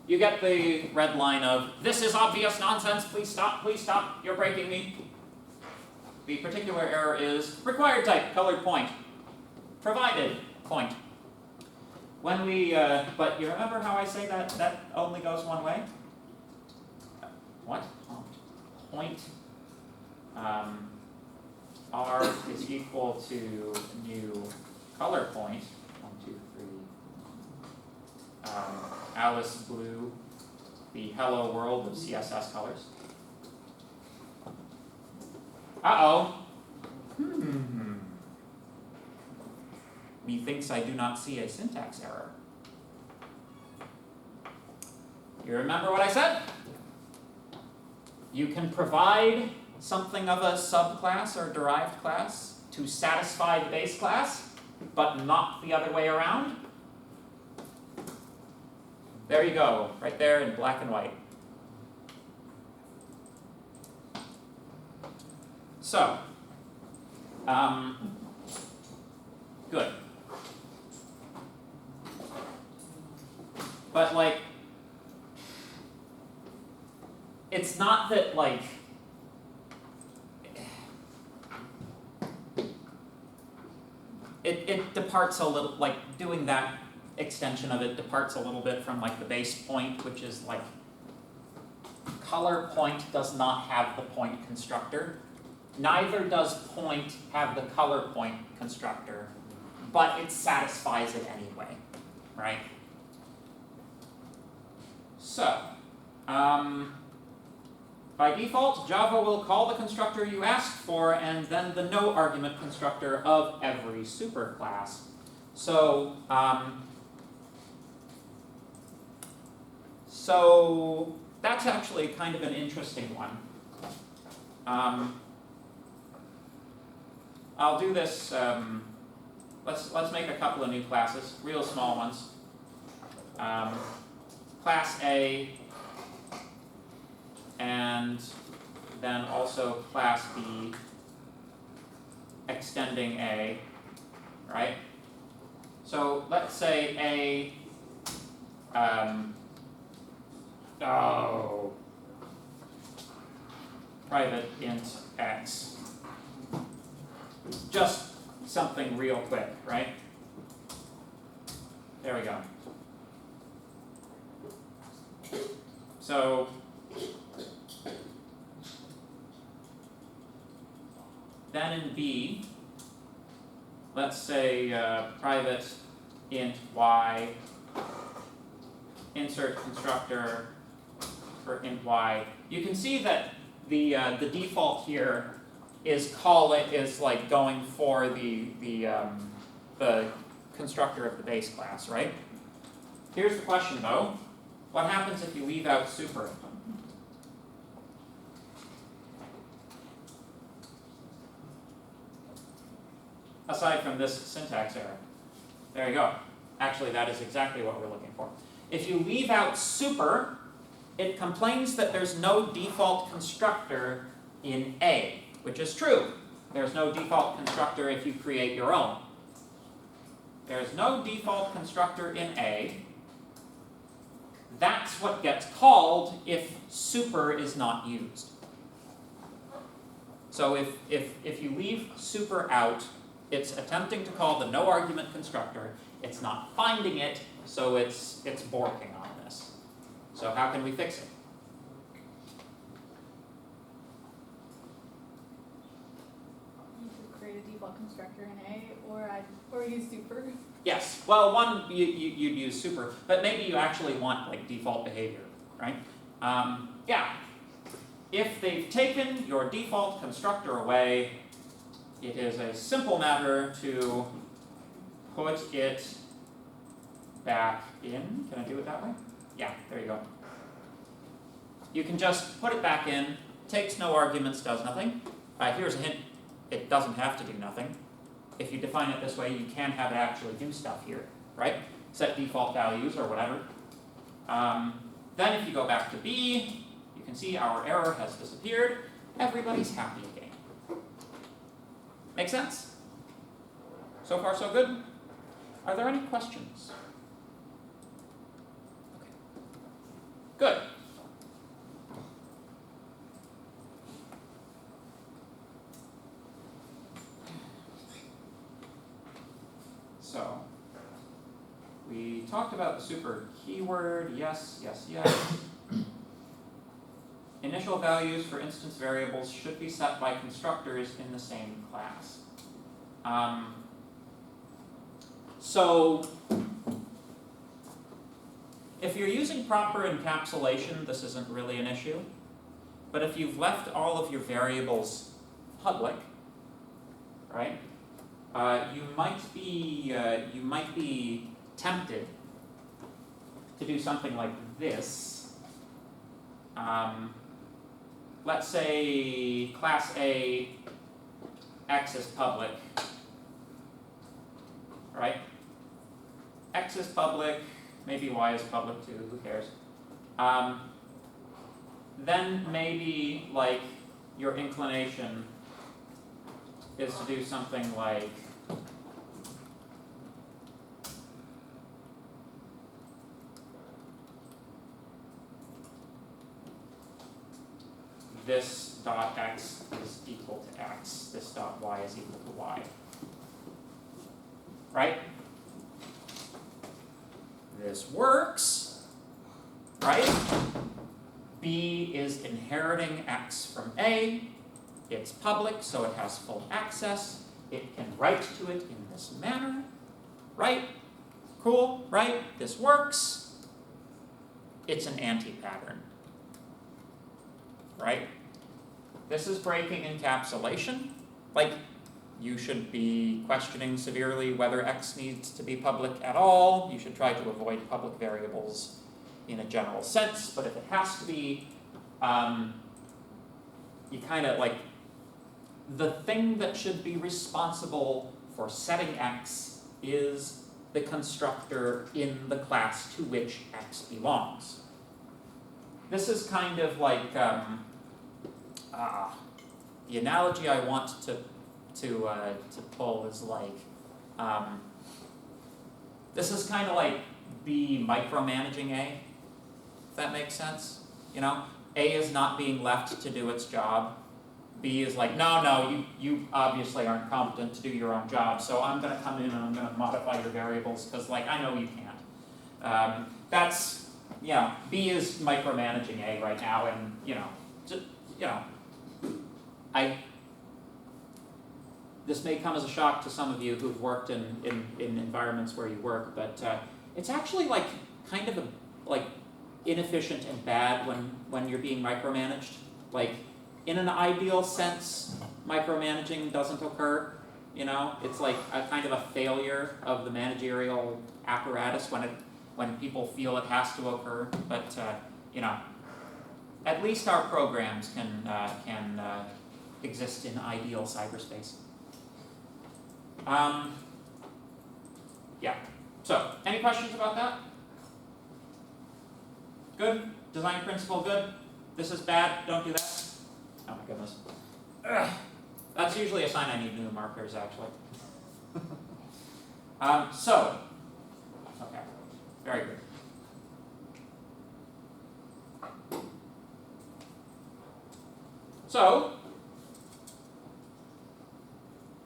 You get the red line of, this is obvious nonsense, please stop, you're breaking me. The particular error is required type, colored point, provided point. When we, but you remember how I say that only goes one way? What? Point, R is equal to new color point, 1, 2, 3, Alice blue, the hello world of CSS colors. Uh-oh. Methinks I do not see a syntax error. You remember what I said? You can provide something of a subclass or derived class to satisfy the base class, but not the other way around. There you go, right there in black and white. So, good. But like, it's not that like, it departs a little, like doing that extension of it departs a little bit from like the base point, which is like, color point does not have the point constructor. Neither does point have the color point constructor, but it satisfies it anyway, right? So, by default, Java will call the constructor you asked for and then the no argument constructor of every superclass. So, so that's actually kind of an interesting one. I'll do this, let's make a couple of new classes, real small ones. Class A, and then also class B, extending A, right? So let's say private int x. Just something real quick, right? There we go. So then in B, let's say private int y, insert constructor for int y. You can see that the default here is like going for the constructor of the base class, right? Here's the question though. What happens if you leave out super? Aside from this syntax error. There you go. Actually, that is exactly what we're looking for. If you leave out super, it complains that there's no default constructor in A, which is true. There's no default constructor if you create your own. There's no default constructor in A. That's what gets called if super is not used. So if you leave super out, it's attempting to call the no argument constructor. It's not finding it, so it's borking on this. So how can we fix it? You could create a default constructor in A, or use super. Yes. Well, one you'd use super, but maybe you actually want like default behavior, right? Yeah. If they've taken your default constructor away, it is a simple matter to put it back in. Can I do it that way? Yeah, there you go. You can just put it back in, takes no arguments, does nothing. Here's a hint, it doesn't have to do nothing. If you define it this way, you can have it actually do stuff here, right? Set default values or whatever. Then if you go back to B, you can see our error has disappeared. Everybody's happy again. Make sense? So far so good? Are there any questions? Okay. Good. So, we talked about the super keyword, yes, yes, yes. Initial values for instance variables should be set by constructors in the same class. So, if you're using proper encapsulation, this isn't really an issue. But if you've left all of your variables public, right? You might be tempted to do something like this. Let's say class A, X is public, right? X is public, maybe Y is public too, who cares? Then maybe like your inclination is to do something like this dot x is equal to x, this dot y is equal to y. Right? This works, right? B is inheriting x from A. It's public, so it has full access. It can write to it in this manner, right? Cool, right? This works. It's an anti-pattern, right? This is breaking encapsulation. Like, you should be questioning severely whether X needs to be public at all. You should try to avoid public variables in a general sense, but if it has to be, you kind of like, the thing that should be responsible for setting X is the constructor in the class to which X belongs. This is kind of like, the analogy I want to pull is like, this is kind of like B micromanaging A, if that makes sense. You know, A is not being left to do its job. B is like, no, you obviously aren't competent to do your own job, so I'm going to come in and I'm going to modify your variables because, like, I know you can't. That's B is micromanaging A right now, and this may come as a shock to some of you who've worked in environments where you work, but it's actually like kind of inefficient and bad when you're being micromanaged. Like, in an ideal sense, micromanaging doesn't occur. It's like a kind of a failure of the managerial apparatus when people feel it has to occur. But at least our programs can exist in ideal cyberspace. Yeah. So, any questions about that? Good? Design principle, good? This is bad, don't do that? Oh my goodness. Ugh. That's usually a sign I need new markers, actually. Okay, very good. So,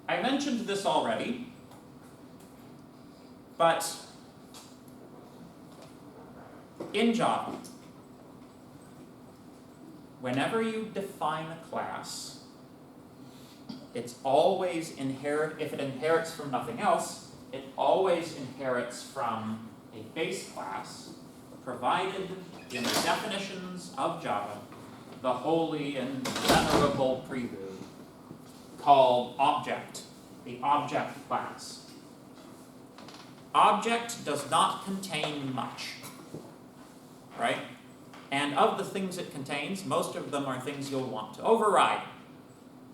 I mentioned this already, but in Java, whenever you define a class, it's always if it inherits from nothing else, it always inherits from a base class provided in the definitions of Java, the holy and venerable prelude, called object, the object class. Object does not contain much, right? And of the things it contains, most of them are things you'll want to override.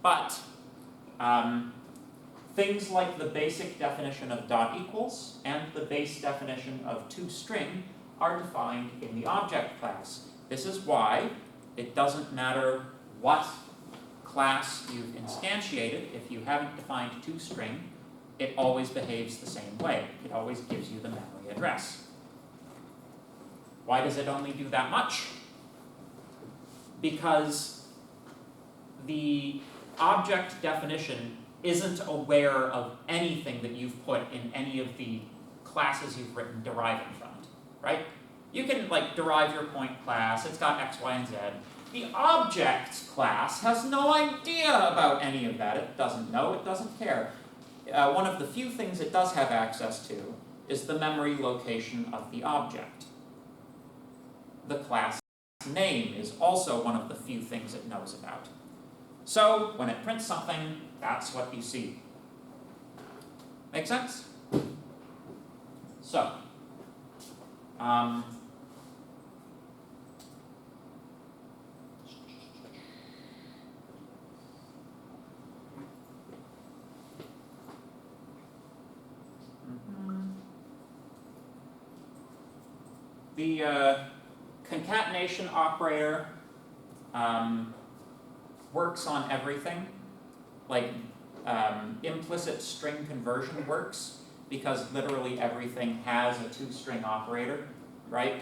But things like the basic definition of dot equals and the base definition of toString are defined in the object class. This is why it doesn't matter what class you've instantiated. If you haven't defined toString, it always behaves the same way. It always gives you the memory address. Why does it only do that much? Because the object definition isn't aware of anything that you've put in any of the classes you've written deriving from it, right? You can derive your point class, it's got X, Y, and Z. The object class has no idea about any of that. It doesn't know, it doesn't care. One of the few things it does have access to is the memory location of the object. The class name is also one of the few things it knows about. So, when it prints something, that's what you see. Make sense? So, the concatenation operator works on everything. Implicit string conversion works because literally everything has a toString operator, right?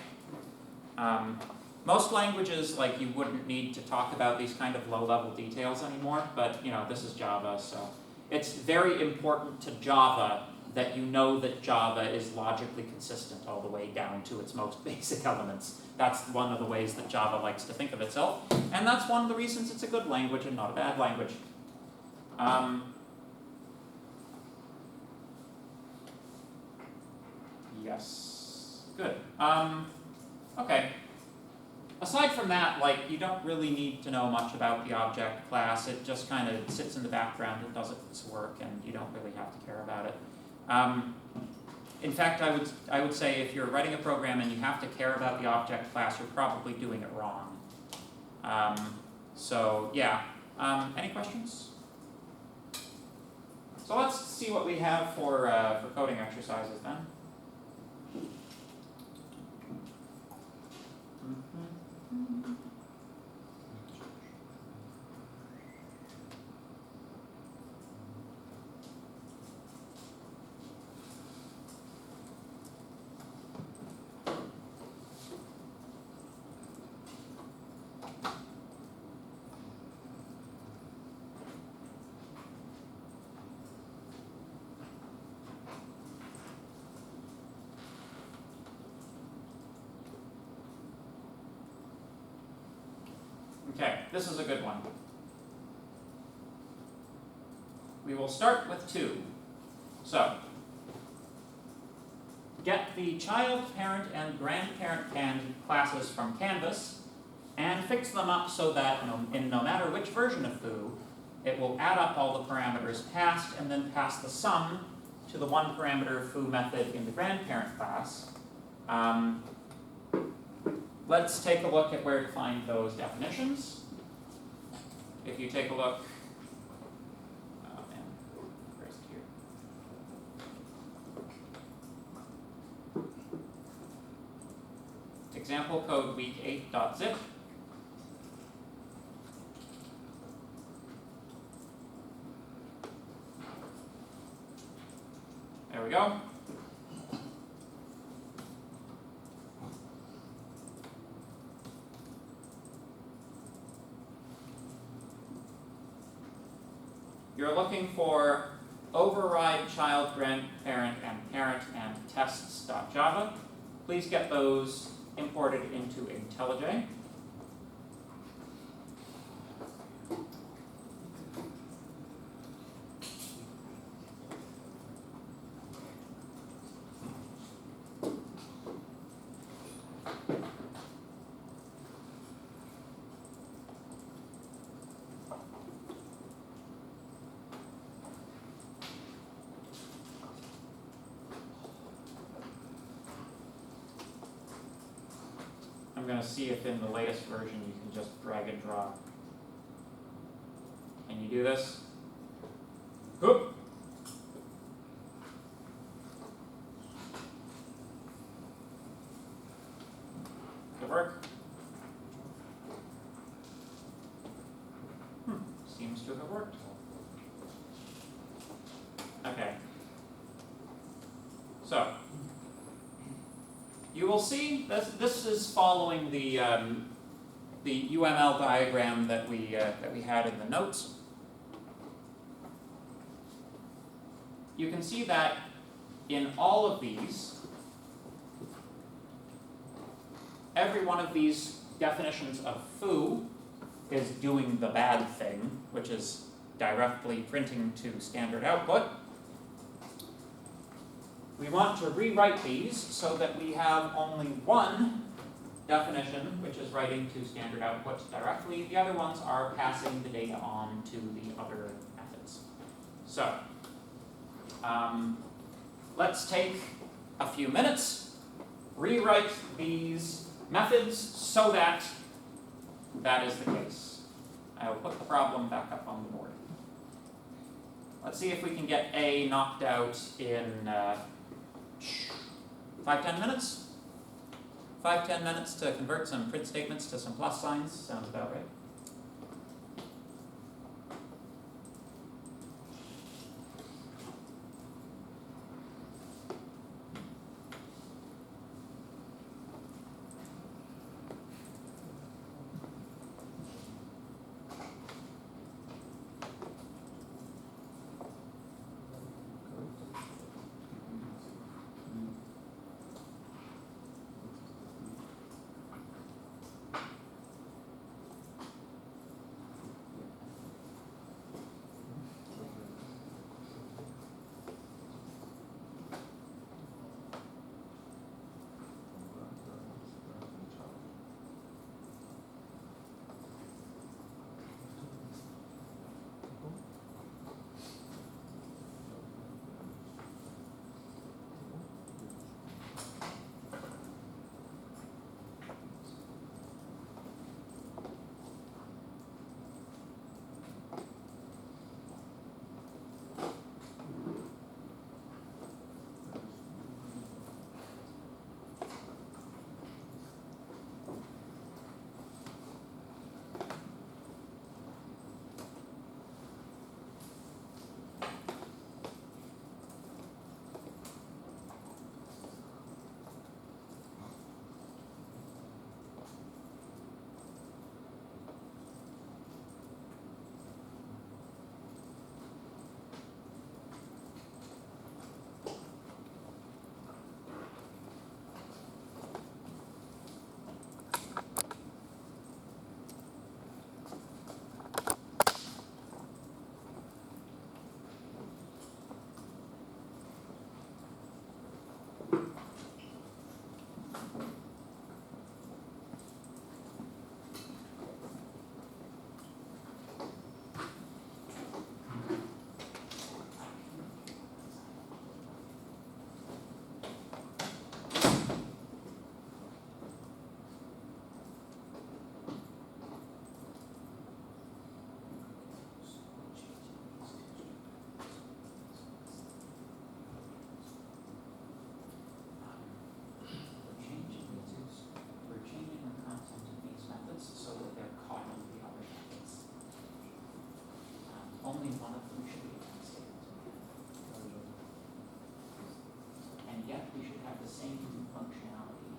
Most languages, you wouldn't need to talk about these kind of low-level details anymore, but this is Java, so it's very important to Java that you know that Java is logically consistent all the way down to its most basic elements. That's one of the ways that Java likes to think of itself, and that's one of the reasons it's a good language and not a bad language. Yes, good. Okay. Aside from that, you don't really need to know much about the object class. It just kind of sits in the background and does its work, and you don't really have to care about it. In fact, I would say if you're writing a program and you have to care about the object class, you're probably doing it wrong. So yeah, any questions? So let's see what we have for coding exercises then. Okay, this is a good one. We will start with 2. So, get the child, parent, and grandparent classes from Canvas and fix them up so that no matter which version of foo, it will add up all the parameters passed and then pass the sum to the one parameter foo method in the grandparent class. Let's take a look at where to find those definitions. If you take a look, where is it here? Example code week 8.zip. There we go. You're looking for override child, grandparent, and parent and tests.java. Please get those imported into IntelliJ. I'm going to see if in the latest version you can just drag and drop. Can you do this? Whoop. Good work. Seems to have worked. Okay. So, you will see this is following the UML diagram that we had in the notes. You can see that in all of these, every one of these definitions of foo is doing the bad thing, which is directly printing to standard output. We want to rewrite these so that we have only one definition, which is writing to standard output directly. The other ones are passing the data on to the other methods. So, let's take a few minutes, rewrite these methods so that that is the case. I will put the problem back up on the board. Let's see if we can get A knocked out in 5-10 minutes? 5-10 minutes to convert some print statements to some plus signs, sounds about right. same functionality.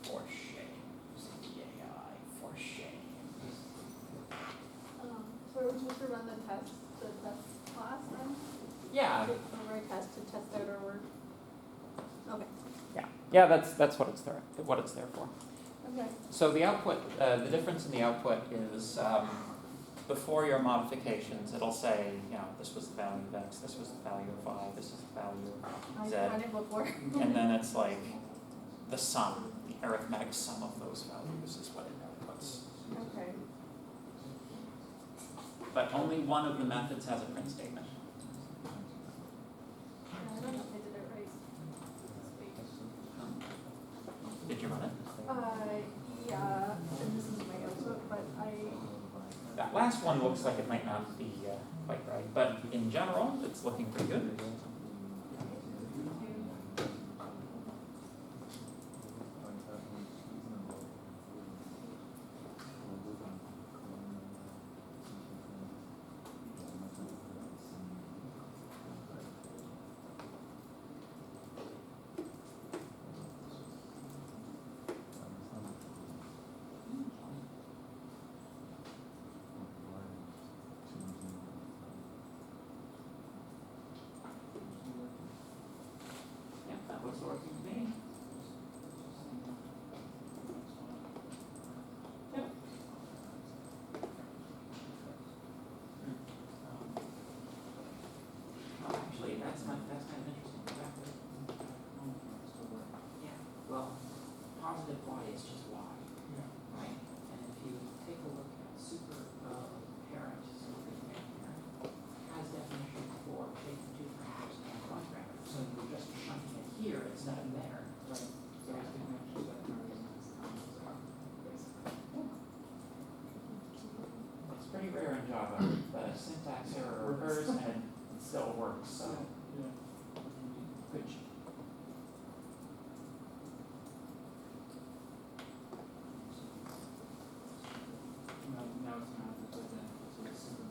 For shame, CAI, for shame. So we're just to run the test class then? Yeah, Or a test to test out our work? Okay, yeah, that's what it's there, for. okay. So the output, the difference in the output is, before your modifications, it'll say, this was the value of x, this was the value of y, this is the value of I've z. run it before. And then it's like the sum, the arithmetic sum of those values is what it outputs. Okay. But only one of the methods has a print statement. I don't know if I did it right. Did you run it? Yeah, and this is my output, but That last one looks like it might not be quite right, but in general, it's looking pretty good. Yeah, that looks working to me. Yep. Oh, actually, that's kind of interesting. Yeah, well, positive y is just y, right? And if you take a look at super parent, has definition for shape two parameters and one parameter, so you're just shunting it here instead of there. Right. So it's pretty rare in Java. The syntax error occurs and it still works, so good. Now it's not, but then, so it's super.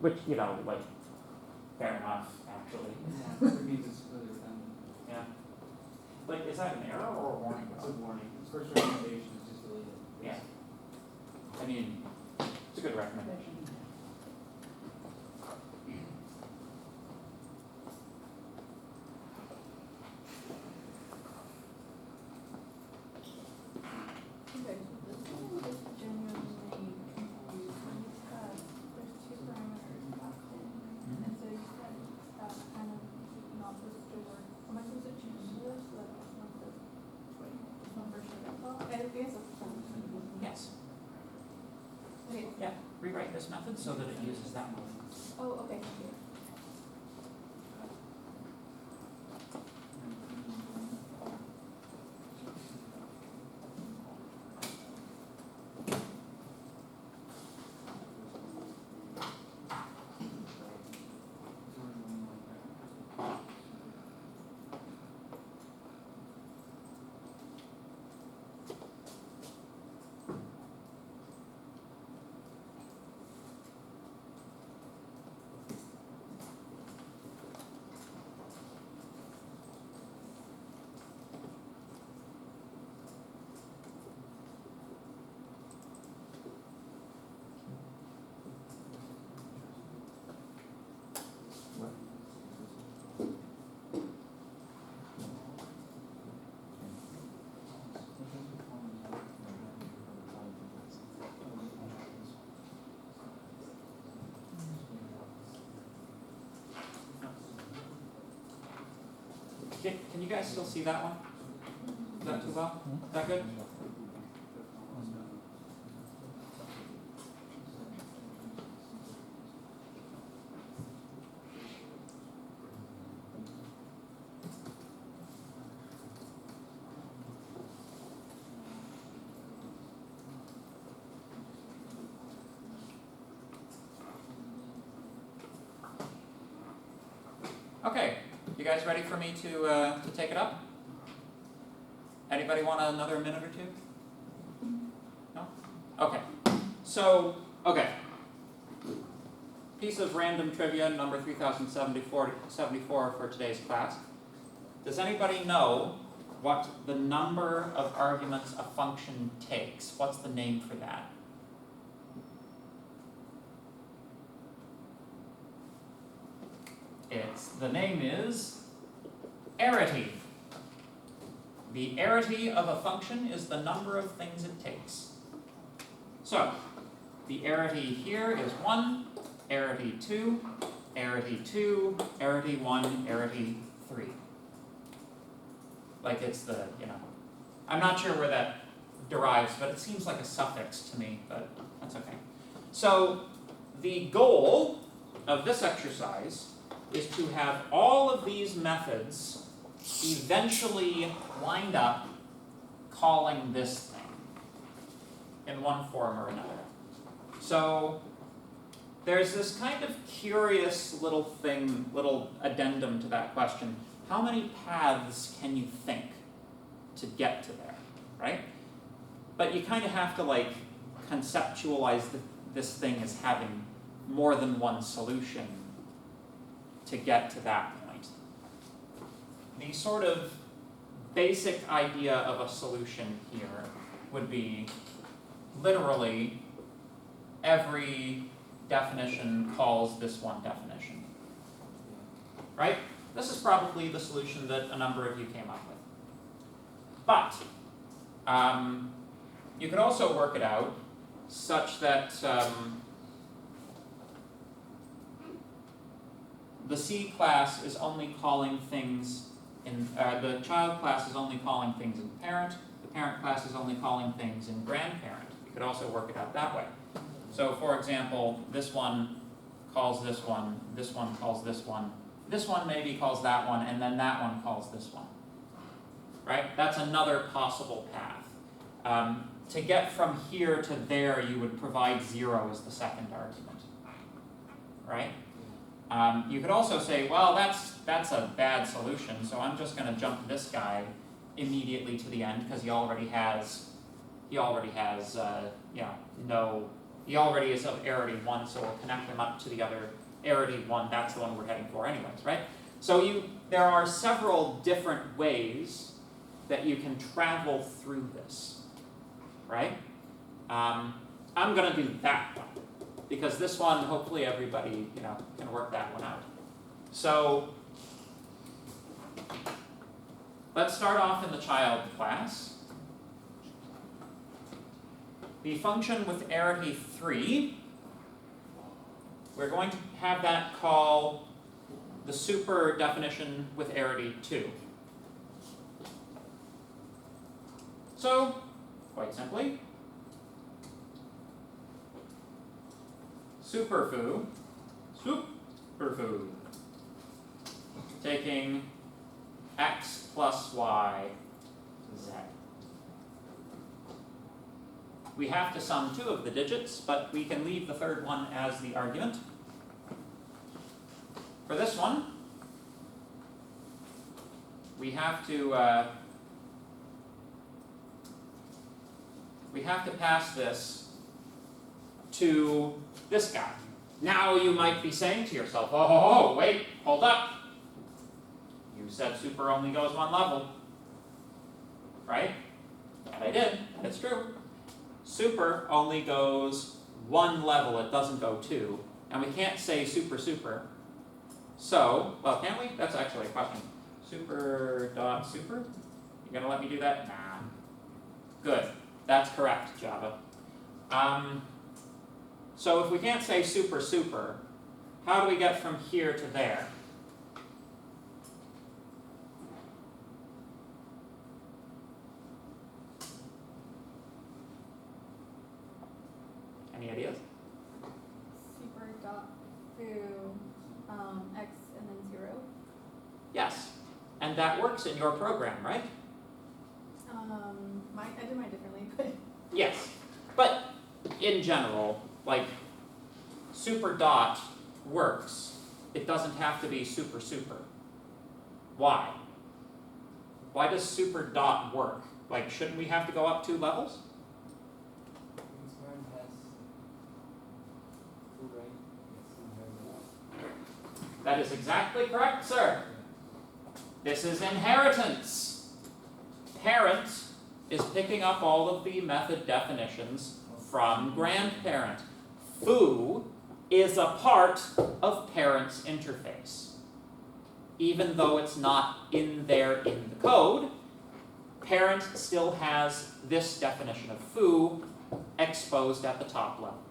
Which, like, fair enough, actually. Yeah, it means it's further than. Yeah. Like, is that an error or a warning? It's a warning, first recommendation is just delete it. Yeah. I mean, it's a good recommendation. Okay, so this one is genuinely confused. When you test, there's two parameters passed in. And so you said that kind of not the stored. Am I supposed to change this so that it's not the, wait, this number should have, oh, I guess it's fine. Yes. Okay, Yeah, rewrite this method so that it uses that one. oh, okay, thank you. Can you guys still see that one? Is that too well? Is that good? Okay, you guys ready for me to take it up? Anybody want another minute or two? No? Okay. So, okay. Piece of random trivia, number 3074 for today's class. Does anybody know what the number of arguments a function takes? What's the name for that? The name is arity. The arity of a function is the number of things it takes. So, the arity here is 1, arity 2, arity 2, arity 1, arity 3. Like it's the, I'm not sure where that derives, but it seems like a suffix to me, but that's okay. So, the goal of this exercise is to have all of these methods eventually wind up calling this thing in one form or another. So there's this kind of curious little addendum to that question. How many paths can you think to get to there, right? But you kind of have to conceptualize this thing as having more than one solution to get to that point. The sort of basic idea of a solution here would be literally every definition calls this one definition. Right? This is probably the solution that a number of you came up with. But you could also work it out such that the C class is only calling things in, the child class is only calling things in parent, the parent class is only calling things in grandparent. You could also work it out that way. So for example, this one calls this one calls this one maybe calls that one, and then that one calls this one. Right? That's another possible path. To get from here to there, you would provide 0 as the second argument. Right? You could also say, well, that's a bad solution, so I'm just going to jump this guy immediately to the end because he already is of arity 1, so we'll connect him up to the other arity 1. That's the one we're heading for anyways, right? So there are several different ways that you can travel through this, right? I'm gonna do that one, because this one, hopefully everybody, can work that one out. So, let's start off in the child class. The function with arity 3, we're going to have that call the super definition with arity 2. So, quite simply, superfoo, taking x plus y z. We have to sum 2 of the digits, but we can leave the third one as the argument. For this one, we have to pass this to this guy. Now you might be saying to yourself, oh, wait, hold up. You said super only goes one level, right? And I did, it's true. Super only goes one level, it doesn't go 2. And we can't say super. So, well, can we? That's actually a question. Super dot super? You gonna let me do that? Nah. Good. That's correct, Java. So if we can't say super, how do we get from here to there? Any ideas? Super dot foo, x and then 0. Yes. And that works in your program, right? I did mine differently, but Yes. But in general, like super dot works. It doesn't have to be super. Why? Why does super dot work? Like, shouldn't we have to go up 2 levels? Concern has full right, yes, inherent. That is exactly correct, sir. This is inheritance. Parent is picking up all of the method definitions from grandparent. Foo is a part of parent's interface. Even though it's not in there in the code, parent still has this definition of foo exposed at the top level.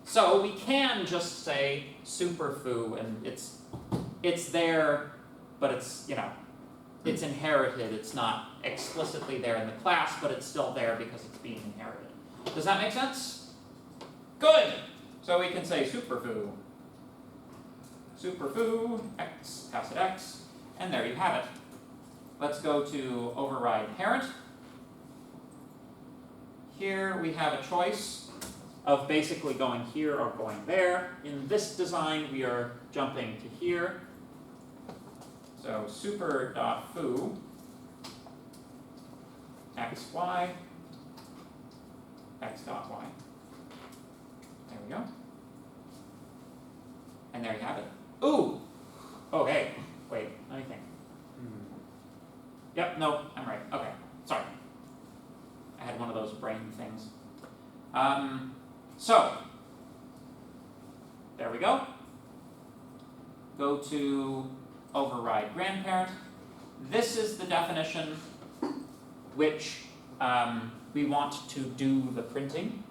So we can just say super foo, and it's there, but it's, it's inherited. It's not explicitly there in the class, but it's still there because it's being inherited. Does that make sense? Good! So we can say superfoo. Superfoo, x, pass it x, and there you have it. Let's go to override parent. Here we have a choice of basically going here or going there. In this design, we are jumping to here. So super.foo, xy, x.y. There we go. And there you have it. Ooh! Oh, hey, wait, let me think. Yep, no, I'm right. Okay, sorry. I had one of those brain things. So, there we go. Go to override grandparent. This is the definition which we want to do the printing.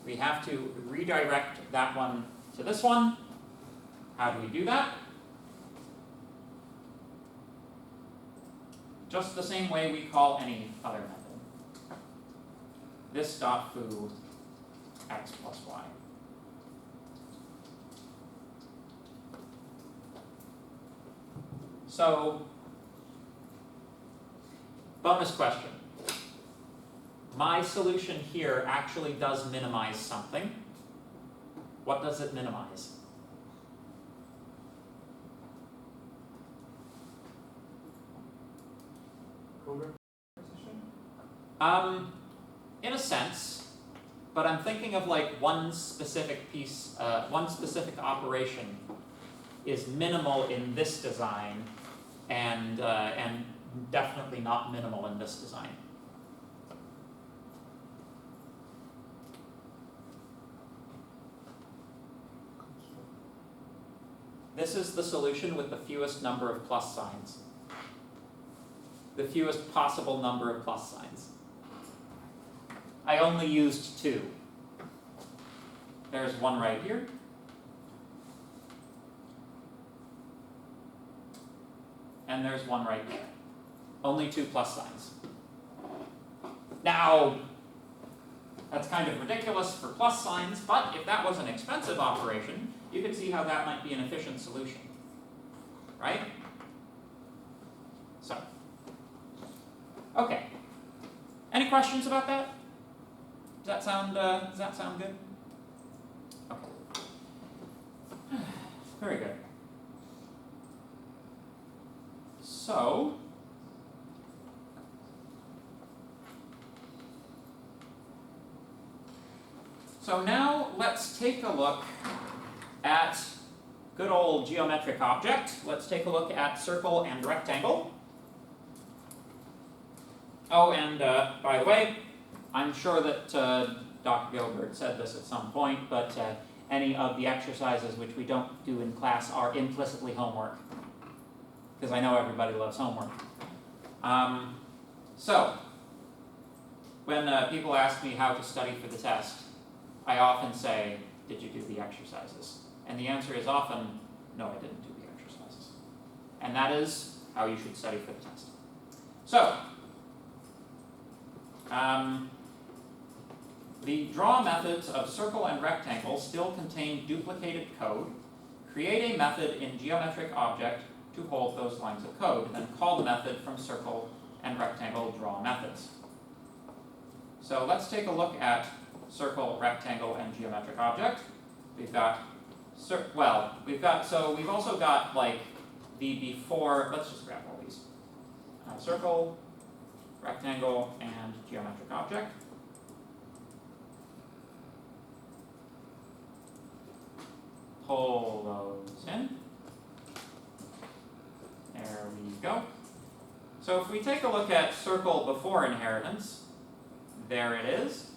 We have to redirect that one to this one. How do we do that? Just the same way we call any other method. This dot foo x plus y. So, bonus question. My solution here actually does minimize something. What does it minimize? Code repetition? In a sense, but I'm thinking of like one specific piece, one specific operation is minimal in this design and definitely not minimal in this design. This is the solution with the fewest number of plus signs. The fewest possible number of plus signs. I only used 2. There's one right here. And there's one right here. Only 2 plus signs. Now, that's kind of ridiculous for plus signs, but if that was an expensive operation, you could see how that might be an efficient solution, right? So, okay. Any questions about that? Does that sound good? Okay. Very good. So now let's take a look at good old geometric object. Let's take a look at circle and rectangle. Oh, and by the way, I'm sure that Dr. Gilbert said this at some point, but any of the exercises which we don't do in class are implicitly homework, because I know everybody loves homework. So, when people ask me how to study for the test, I often say, did you do the exercises? And the answer is often, no, I didn't do the exercises. And that is how you should study for the test. So, the draw methods of circle and rectangle still contain duplicated code. Create a method in geometric object to hold those lines of code, then call the method from circle and rectangle draw methods. So let's take a look at circle, rectangle, and geometric object. We've also got like the before, let's just grab all these. Circle, rectangle, and geometric object. Pull those in. There we go. So if we take a look at circle before inheritance, there it is.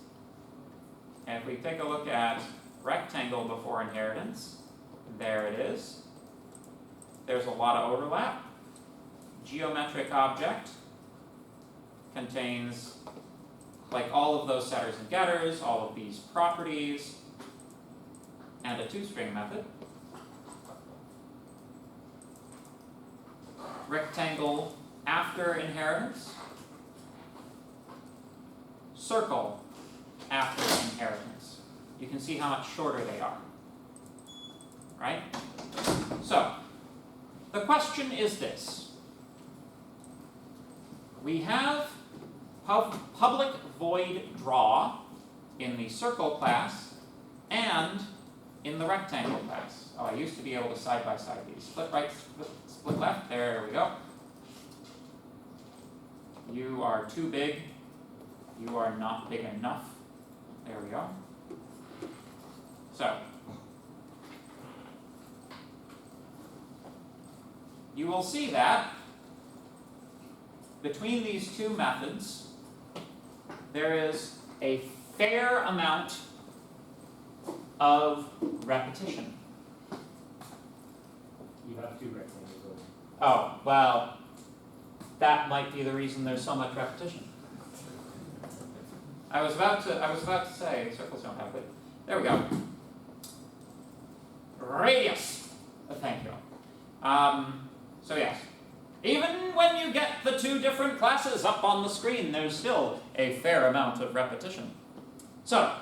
And if we take a look at rectangle before inheritance, there it is. There's a lot of overlap. Geometric object contains like all of those setters and getters, all of these properties, and a toString method. Rectangle after inheritance. Circle after inheritance. You can see how much shorter they are, right? So, the question is this. We have public void draw in the circle class and in the rectangle class. Oh, I used to be able to side by side these. Split right, split left, there we go. You are too big. You are not big enough. There we go. So, you will see that between these two methods, there is a fair amount of repetition. You have 2 rectangles over. Oh, well, that might be the reason there's so much repetition. I was about to say circles don't have it. There we go. Radius. Thank you. So yes, even when you get the 2 different classes up on the screen, there's still a fair amount of repetition. So,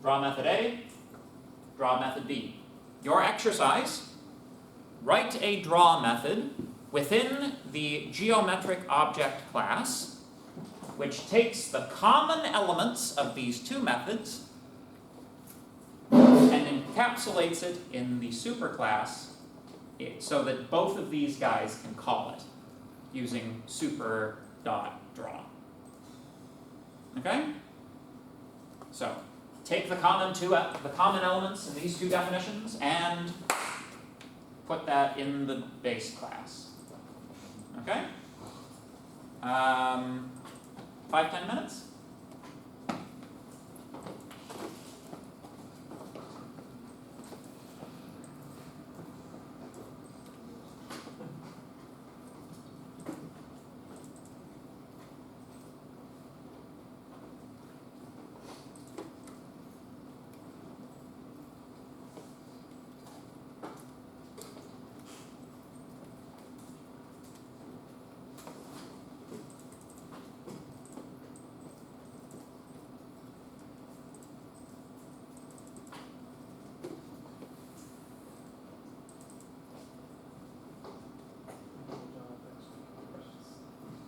draw method A, draw method B. Your exercise, write a draw method within the geometric object class, which takes the common elements of these 2 methods and encapsulates it in the superclass so that both of these guys can call it using super.draw. Okay? So, take the common elements in these 2 definitions and put that in the base class. Okay? 5-10 minutes?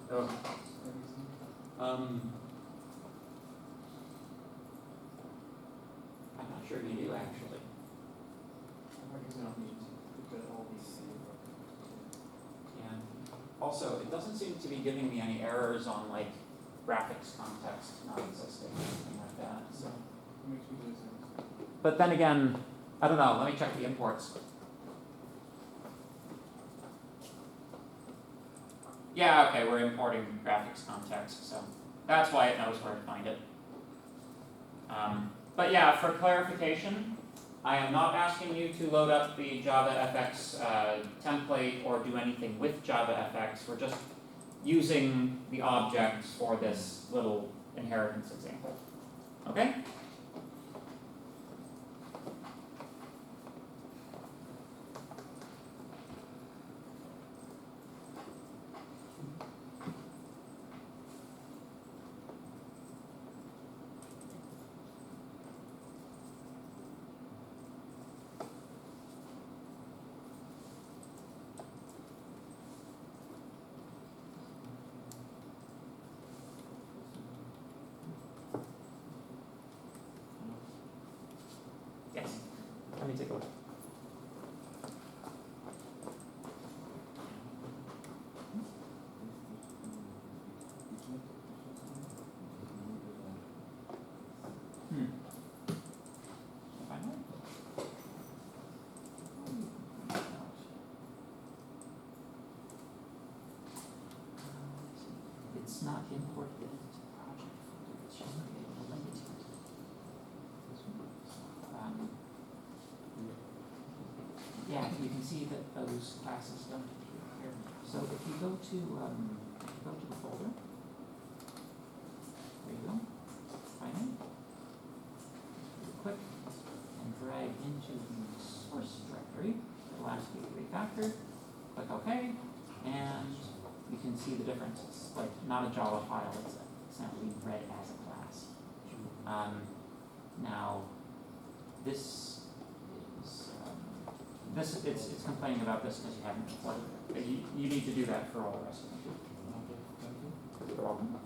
Oh. I'm not sure you do actually. Yeah. Also, it doesn't seem to be giving me any errors on like graphics context not existing or anything like that. So. But then again, I don't know. Let me check the imports. Yeah, okay, we're importing graphics context, so that's why it knows where to find it. But yeah, for clarification, I am not asking you to load up the JavaFX template or do anything with JavaFX. We're just using the objects for this little inheritance example. Okay? Yes. Let me take a look. Finally. It's not imported into the project folder, it's just created a link to it. Yeah, you can see that those classes don't appear here. So if you go to the folder, there you go, finally. Click and drag into the source directory. It'll ask you to refactor. Click OK, and you can see the difference. It's like not a Java file, it's not being read as a class. Now, this is it's complaining about this because you haven't flooded it. But you need to do that for all the rest of them. You're welcome.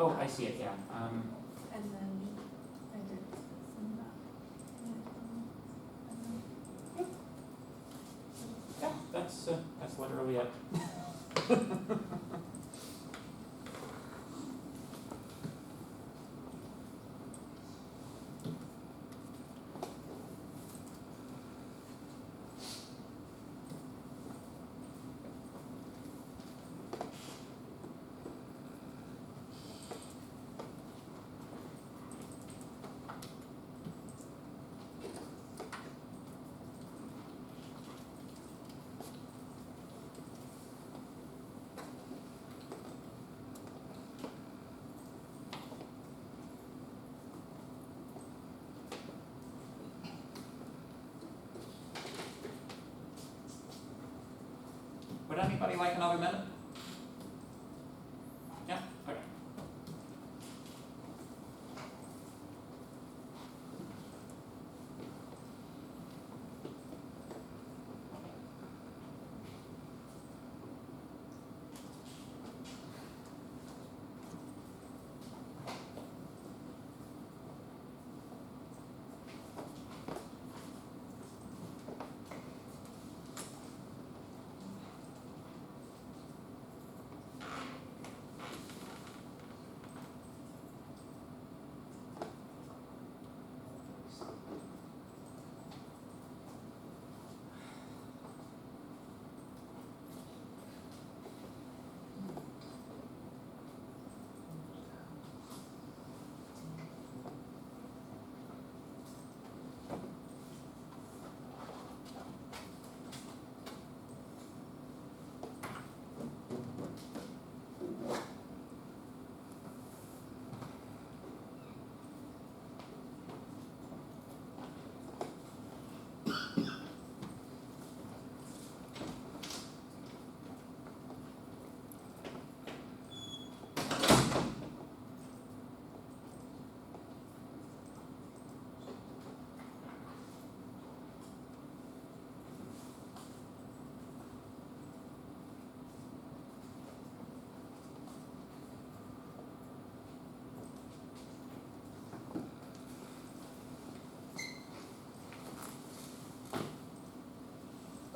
Oh, I see it, yeah. And then I did some of that. Yeah, that's literally it. Would anybody like another minute? Yeah, okay.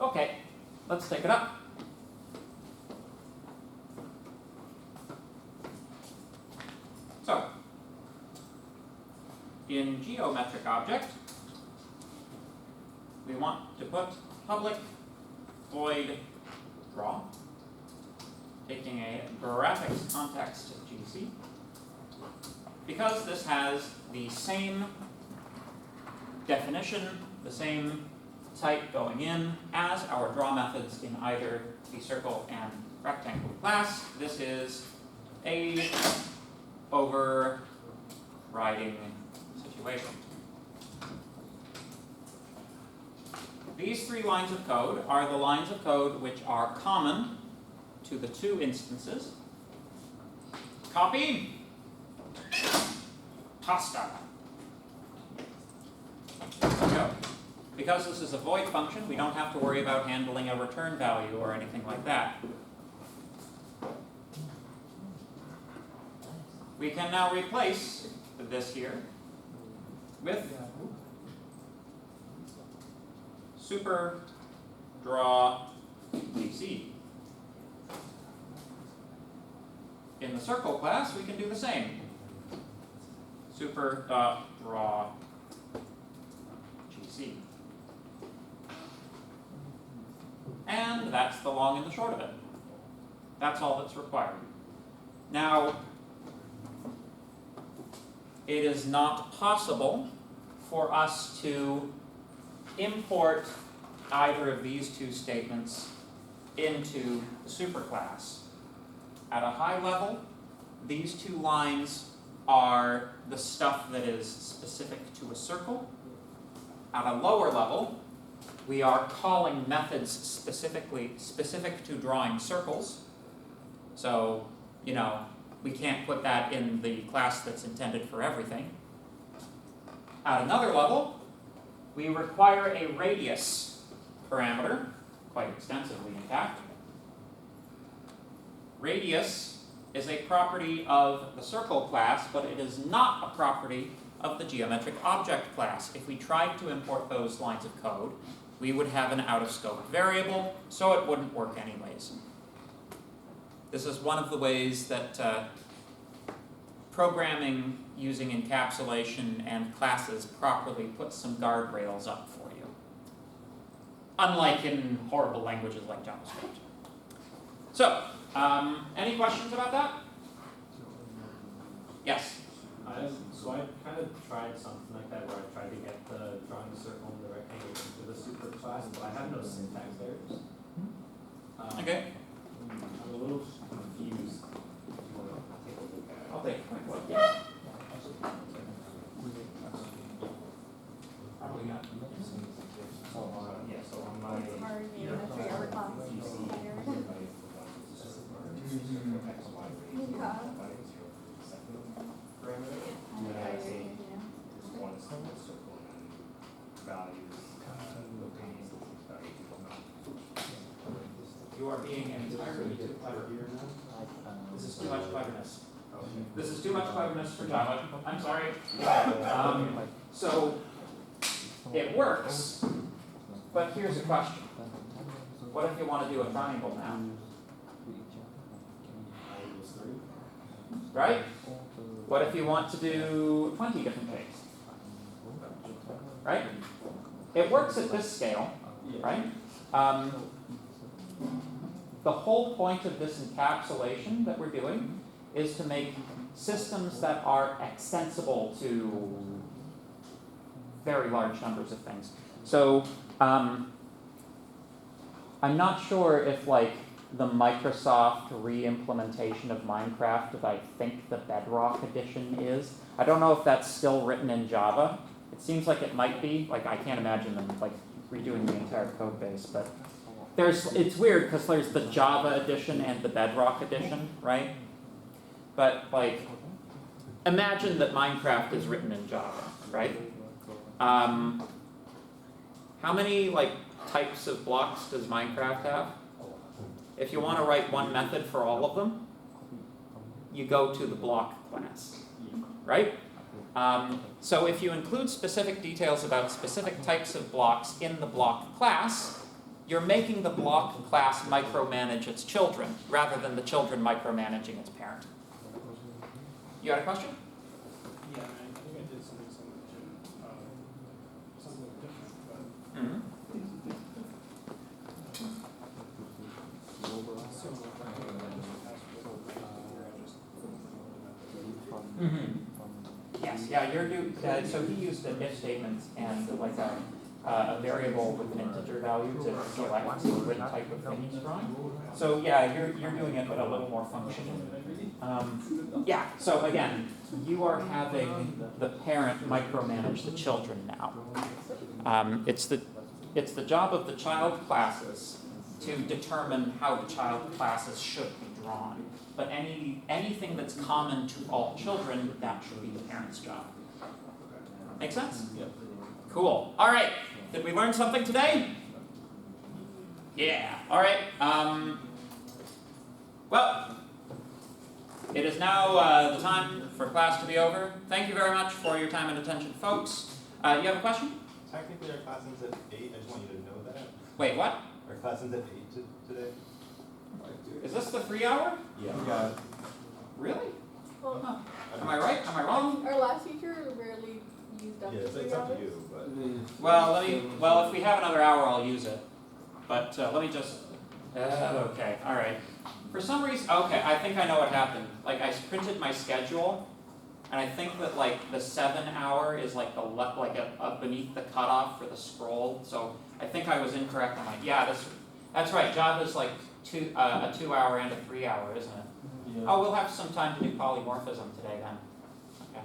Okay, let's take it up. So, in geometric object, we want to put public void draw, taking a graphics context GC, because this has the same definition, the same type going in as our draw methods in either the circle and rectangle class. This is a overriding situation. These three lines of code are the lines of code which are common to the two instances. Copy, pasta. There we go. Because this is a void function, we don't have to worry about handling a return value or anything like that. We can now replace this here with super draw DC. In the circle class, we can do the same. Super draw GC. And that's the long and the short of it. That's all that's required. Now, it is not possible for us to import either of these two statements into the superclass. At a high level, these two lines are the stuff that is specific to a circle. At a lower level, we are calling methods specific to drawing circles. So, you know, we can't put that in the class that's intended for everything. At another level, we require a radius parameter, quite extensively in fact. Radius is a property of the circle class, but it is not a property of the geometric object class. If we tried to import those lines of code, we would have an out-of-scope variable, so it wouldn't work anyways. This is one of the ways that programming using encapsulation and classes properly puts some guardrails up for you. Unlike in horrible languages like JavaScript. So, any questions about that? Yes? So I kind of tried something like that where I tried to get the drawing the circle and the rectangle into the super class, but I have no syntax errors. Okay. I'm a little confused. If you want to take a look at it. I'll take a quick look. Yeah. Probably not. So on my Hard geometry art class. GC, There. being entirely too clever. Here now? This is too much cleverness. This is too much cleverness for Java. I'm sorry. So it works, but here's a question. What if you want to do a triangle now? Right? What if you want to do 20 different shapes? Right? It works at this scale, right? The whole point of this encapsulation that we're doing is to make systems that are extensible to very large numbers of things. So I'm not sure if like the Microsoft re-implementation of Minecraft that I think the Bedrock edition is. I don't know if that's still written in Java. It seems like it might be. Like I can't imagine them like redoing the entire code base, but it's weird because there's the Java edition and the Bedrock edition, right? But like imagine that Minecraft is written in Java, right? How many like types of blocks does Minecraft have? If you want to write one method for all of them, you go to the block class, right? So if you include specific details about specific types of blocks in the block class, you're making the block class micromanage its children rather than the children micromanaging its parent. You got a question? Yeah, I think I did something similar to, something different, but. Mm-hmm. Yes, yeah, so he used an if statement and like a variable with an integer value to select what type of thing he's drawing. So yeah, you're doing it but a little more functional. Yeah, so again, you are having the parent micromanage the children now. It's the job of the child classes to determine how the child classes should be drawn. But anything that's common to all children, that should be the parent's job. Make sense? Yep. Cool. All right. Did we learn something today? Yeah. All right. Well, it is now the time for class to be over. Thank you very much for your time and attention, folks. You have a question? Technically, our class ends at 8. I just want you to know that. Wait, what? Our class ends at 8 today. Is this the free hour? Yeah. Really? Well, Huh. Am I right? Am I wrong? our last teacher rarely used up Yeah, the it's 3 up to hours. you, but. Well, if we have another hour, I'll use it. But let me just. Okay. All right. For some reason, okay, I think I know what happened. Like I printed my schedule, and I think that like the 7 hour is like beneath the cutoff for the scroll. So I think I was incorrect on that's right. Java's like a 2 hour and a 3 hour, isn't it? Yeah. Oh, we'll have some time to do polymorphism today then. Okay.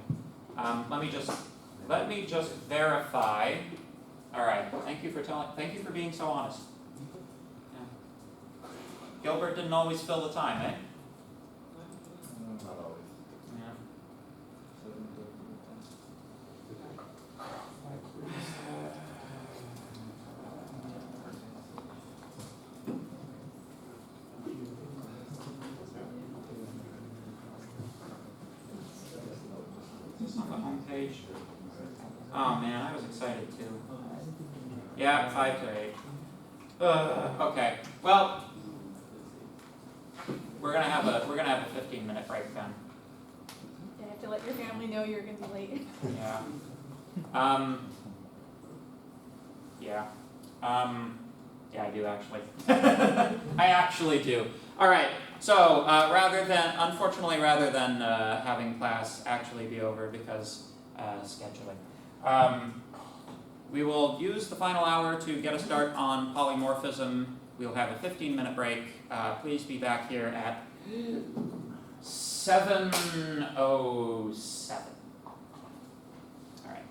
Let me just verify. All right. Thank you for being so honest. Yeah. Gilbert didn't always fill the time, eh? Not always. Yeah. Is this on the home page? Oh man, I was excited too. Yeah, 5 to 8. Okay. Well, we're gonna have a 15-minute break then. You have to let your family know you're gonna be late. Yeah. Yeah, I do actually. I actually do. All right. So rather than having class actually be over because scheduling, we will use the final hour to get a start on polymorphism. We'll have a 15-minute break. Please be back here at 7:07. All right.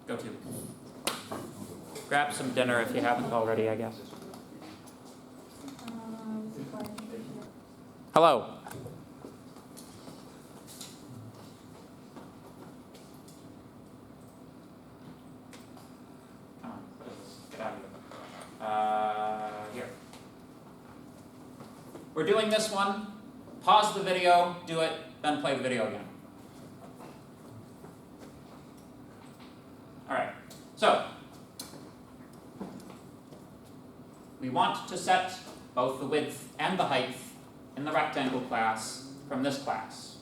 Go to. Grab some dinner if you haven't already, I guess. Hello. Come on, what is this? Get out of here. Here. we're doing this one, pause the video, do it, then play the video again. Alright, so we want to set both the width and the height in the rectangle class from this class.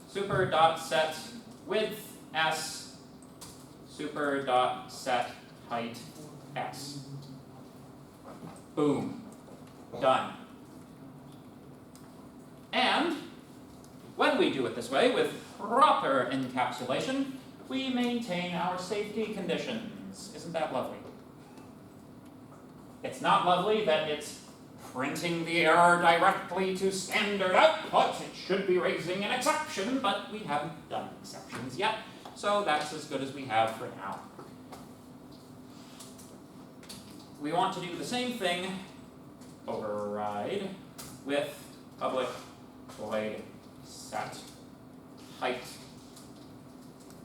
Super.set width s, super.set height s. Boom. Done. And when we do it this way, with proper encapsulation, we maintain our safety conditions. Isn't that lovely? It's not lovely that it's printing the error directly to standard output. It should be raising an exception, but we haven't done exceptions yet, so that's as good as we have for now. We want to do the same thing, override, with public void set height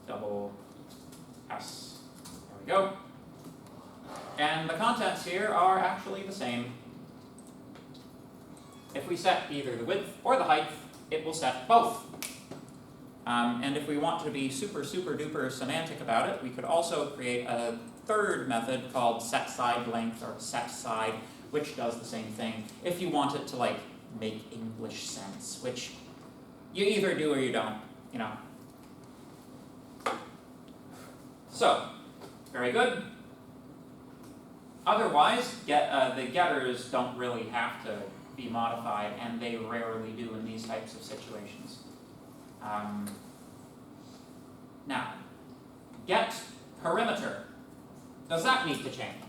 double s. There we go. And the contents here are actually the same. If we set either the width or the height, it will set both. And if we want to be super duper semantic about it, we could also create a third method called setSideLength or setSide, which does the same thing if you want it to like make English sense, which you either do or you don't, you know. So, very good. Otherwise, the getters don't really have to be modified, and they rarely do in these types of situations. Now, get perimeter. Does that need to change?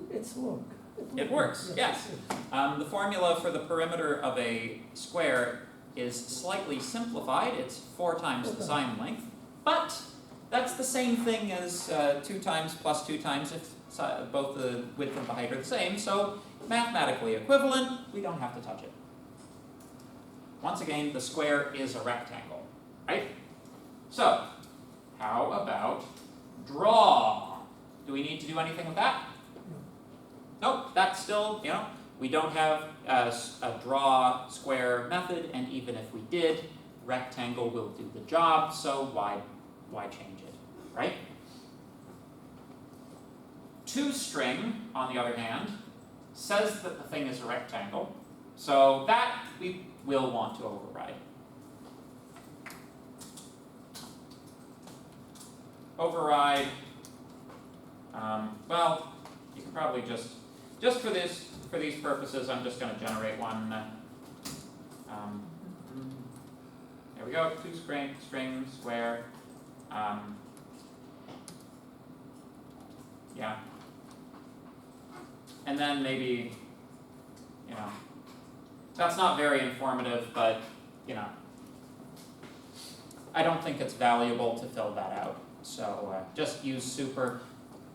It's work. It works, yes. The formula for the perimeter of a square is slightly simplified. It's 4 times the sine length, but that's the same thing as 2 times plus 2 times if both the width and the height are the same, so mathematically equivalent, we don't have to touch it. Once again, the square is a rectangle, right? So, how about draw? Do we need to do anything with that? Nope, that's still, you know, we don't have a draw square method, and even if we did, rectangle will do the job, so why change it, right? ToString, on the other hand, says that the thing is a rectangle, so that we will want to override. Override, well, you can probably just for these purposes, I'm just going to generate one. There we go, ToString, square. Yeah. And then maybe, you know, that's not very informative, but, you know, I don't think it's valuable to fill that out. So just use super.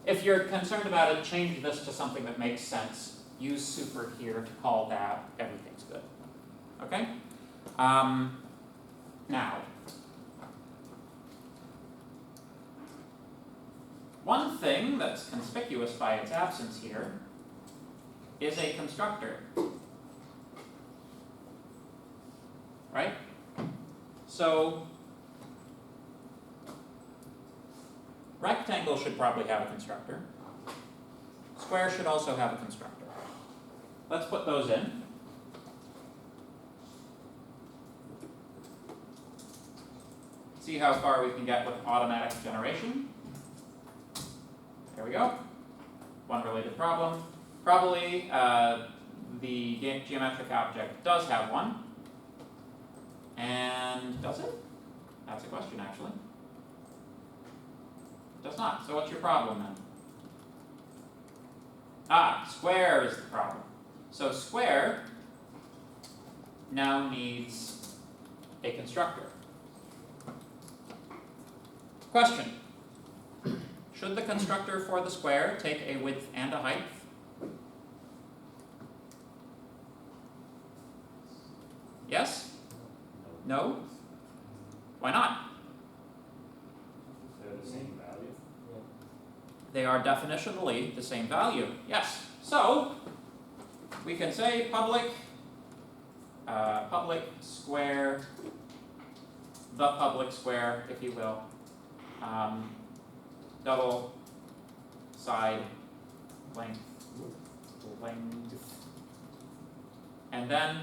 If you're concerned about it, change this to something that makes sense. Use super here to call that. Everything's good. Okay? Now, one thing that's conspicuous by its absence here is a constructor. Right? So, rectangle should probably have a constructor. Square should also have a constructor. Let's put those in. See how far we can get with automatic generation. There we go. One related problem. Probably the geometric object does have one. And does it? That's a question, actually. It does not. So what's your problem then? Square is the problem. So square now needs a constructor. Question. Should the constructor for the square take a width and a height? Yes? No? Why not? they are definitionally the same value. Yes. So we can say public square, the public square, if you will, double side length, and then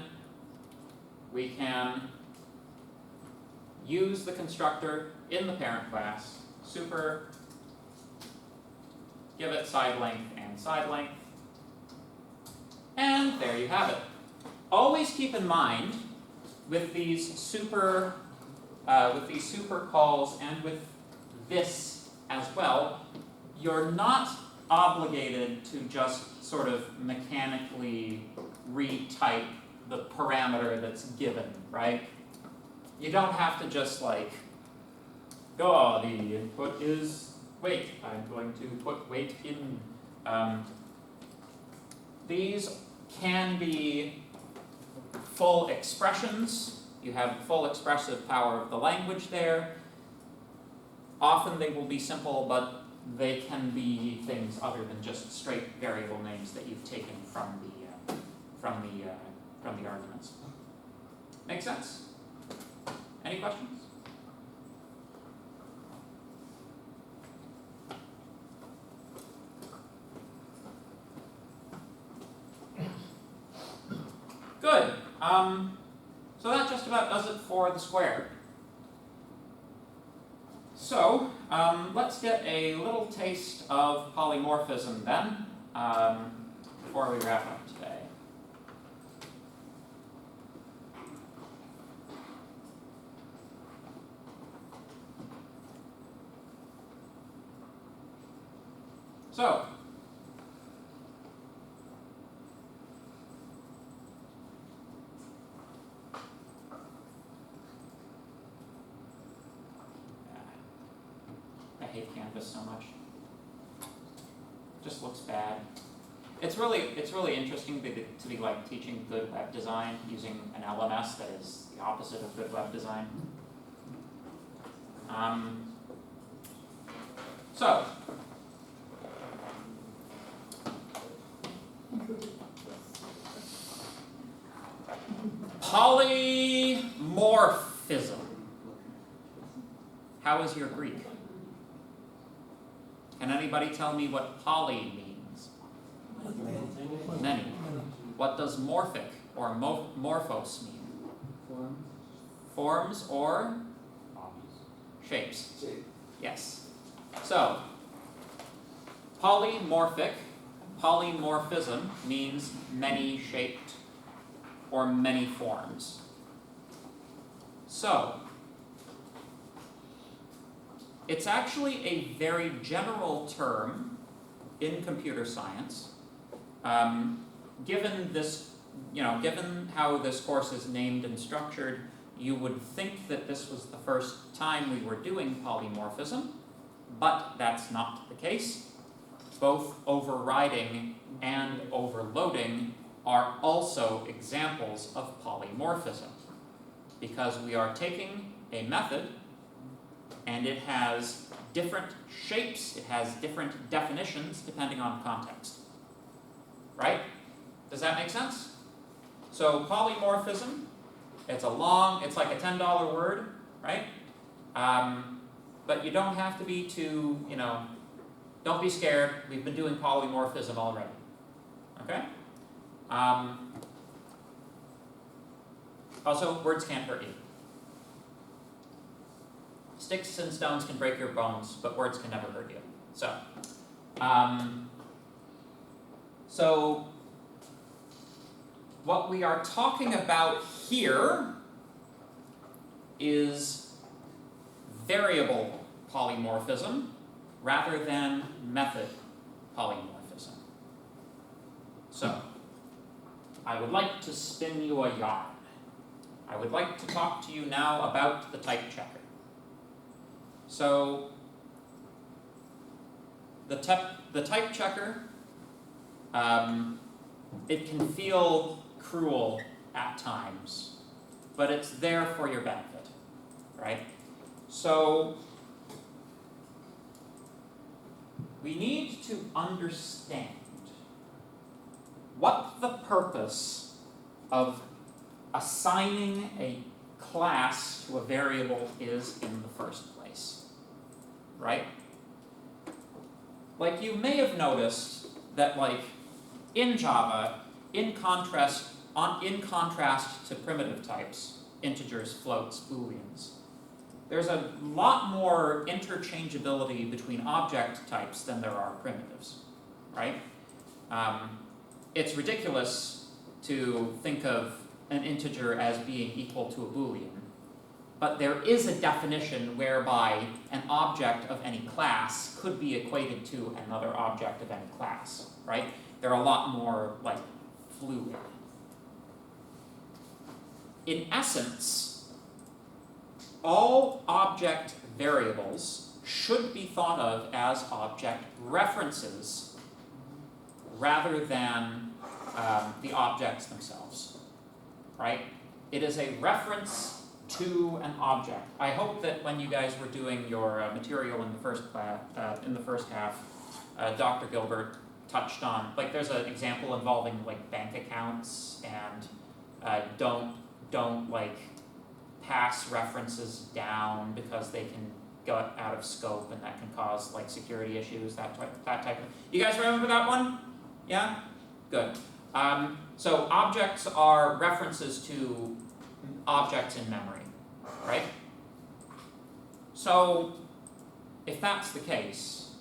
we can use the constructor in the parent class, super, give it side length and side length, and there you have it. Always keep in mind with these super calls and with this as well, you're not obligated to just sort of mechanically retype the parameter that's given, right? You don't have to just like, oh, the input is weight, I'm going to put weight in. These can be full expressions. You have full expressive power of the language there. Often they will be simple, but they can be things other than just straight variable names that you've taken from the arguments. Make sense? Any questions? Good. So that just about does it for the square. So let's get a little taste of polymorphism then, before we wrap up today. So, I hate Canvas so much. It just looks bad. It's really interesting to be like teaching good web design using an LMS that is the opposite of good web design. So, polymorphism. How is your Greek? Can anybody tell me what poly means? Many. What does morphic or morphos mean? Forms or shapes. Yes. So, polymorphic, polymorphism means many shaped or many forms. So, it's actually a very general term in computer science. Given this, given how this course is named and structured, you would think that this was the first time we were doing polymorphism, but that's not the case. Both overriding and overloading are also examples of polymorphism, because we are taking a method and it has different shapes, it has different definitions depending on context. Right? Does that make sense? So polymorphism, it's like a $10 word, right? But you don't have to be too, don't be scared. We've been doing polymorphism already. Okay? Also, words can't hurt you. Sticks and stones can break your bones, but words can never hurt you. So what we are talking about here is variable polymorphism rather than method polymorphism. So, I would like to spin you a yarn. I would like to talk to you now about the type checker. So, the type checker, it can feel cruel at times, but it's there for your benefit, right? So, we need to understand what the purpose of assigning a class to a variable is in the first place, right? Like, you may have noticed that, like, in Java, in contrast to primitive types, integers, floats, booleans, there's a lot more interchangeability between object types than there are primitives, right? It's ridiculous to think of an integer as being equal to a boolean, but there is a definition whereby an object of any class could be equated to another object of any class, right? They're a lot more, like, fluid. In essence, all object variables should be thought of as object references rather than the objects themselves, right? It is a reference to an object. I hope that when you guys were doing your material in the first half, Dr. Gilbert touched on, like, there's an example involving, like, bank accounts and don't like pass references down because they can go out of scope and that can cause, like, security issues, that type of. You guys remember that one? Yeah? Good. So objects are references to objects in memory, right? So if that's the case,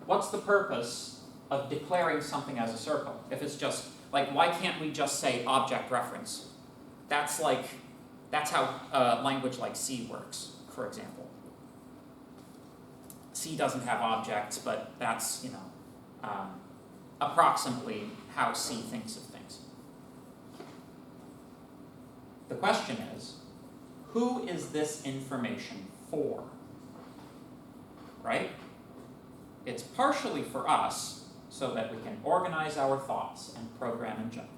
what's the purpose of declaring something as a circle? If it's just, like, why can't we just say object reference? That's how language like C works, for example. C doesn't have objects, but that's, approximately how C thinks of things. The question is, who is this information for? Right? It's partially for us, so that we can organize our thoughts and program in general.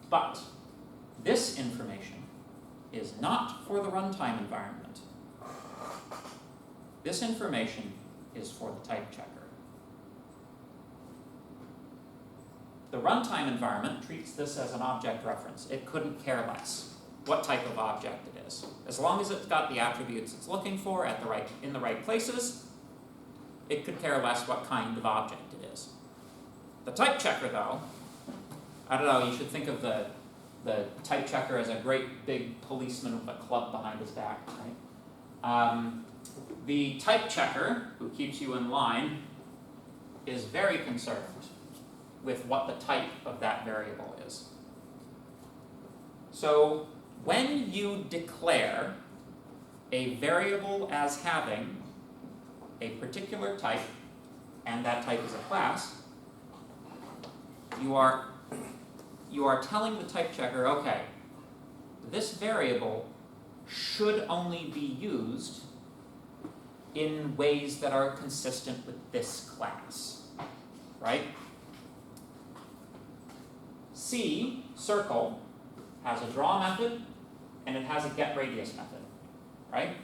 But this information is not for the runtime environment. This information is for the type checker. The runtime environment treats this as an object reference. It couldn't care less what type of object it is. As long as it's got the attributes it's looking for in the right places, it could care less what kind of object it is. The type checker, though, I don't know, you should think of the type checker as a great big policeman with a club behind his back, right? The type checker, who keeps you in line, is very concerned with what the type of that variable is. So when you declare a variable as having a particular type, and that type is a class, you are telling the type checker, okay, this variable should only be used in ways that are consistent with this class, right? C, circle, has a draw method, and it has a getRadius method, right?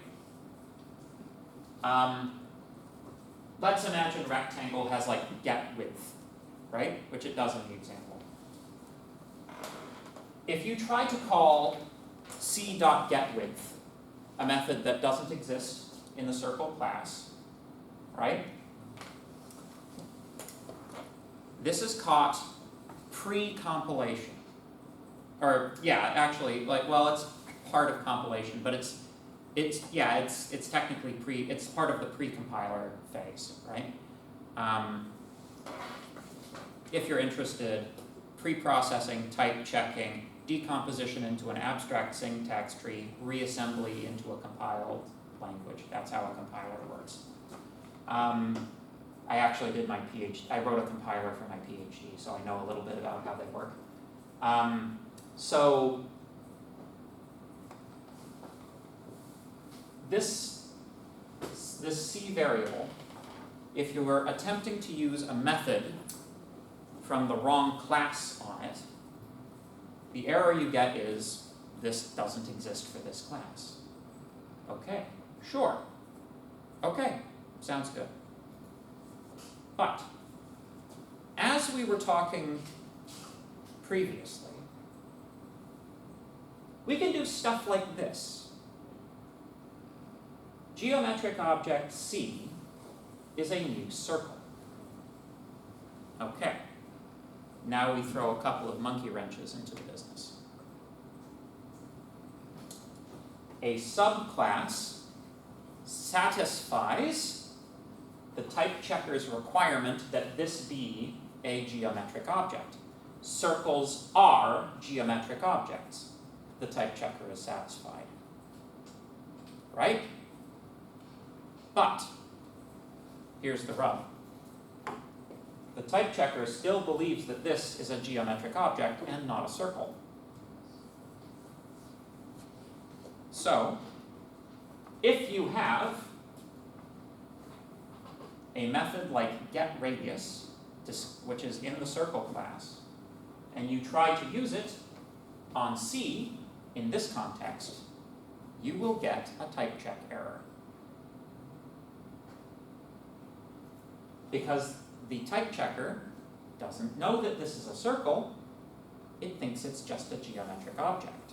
Let's imagine rectangle has, like, getWidth, right? Which it does in the example. If you try to call c.getWidth, a method that doesn't exist in the circle class, right? This is caught pre-compilation. Or, yeah, actually, like, well, it's part of compilation, but it's technically it's part of the pre-compiler phase, right? If you're interested, pre-processing, type checking, decomposition into an abstract syntax tree, reassembly into a compiled language. That's how a compiler works. I actually did my PhD. I wrote a compiler for my PhD, so I know a little bit about how they work. So this C variable, if you were attempting to use a method from the wrong class on it, the error you get is, this doesn't exist for this class. Okay, sure. Okay, Sounds good. But, as we were talking previously, we can do stuff like this. Geometric object C is a new circle. Okay. Now we throw a couple of monkey wrenches into the business. A subclass satisfies the type checker's requirement that this be a geometric object. Circles are geometric objects. The type checker is satisfied. Right? But, here's the rub. The type checker still believes that this is a geometric object and not a circle. So, if you have a method like getRadius, which is in the circle class, and you try to use it on C in this context, you will get a type check error. Because the type checker doesn't know that this is a circle, it thinks it's just a geometric object.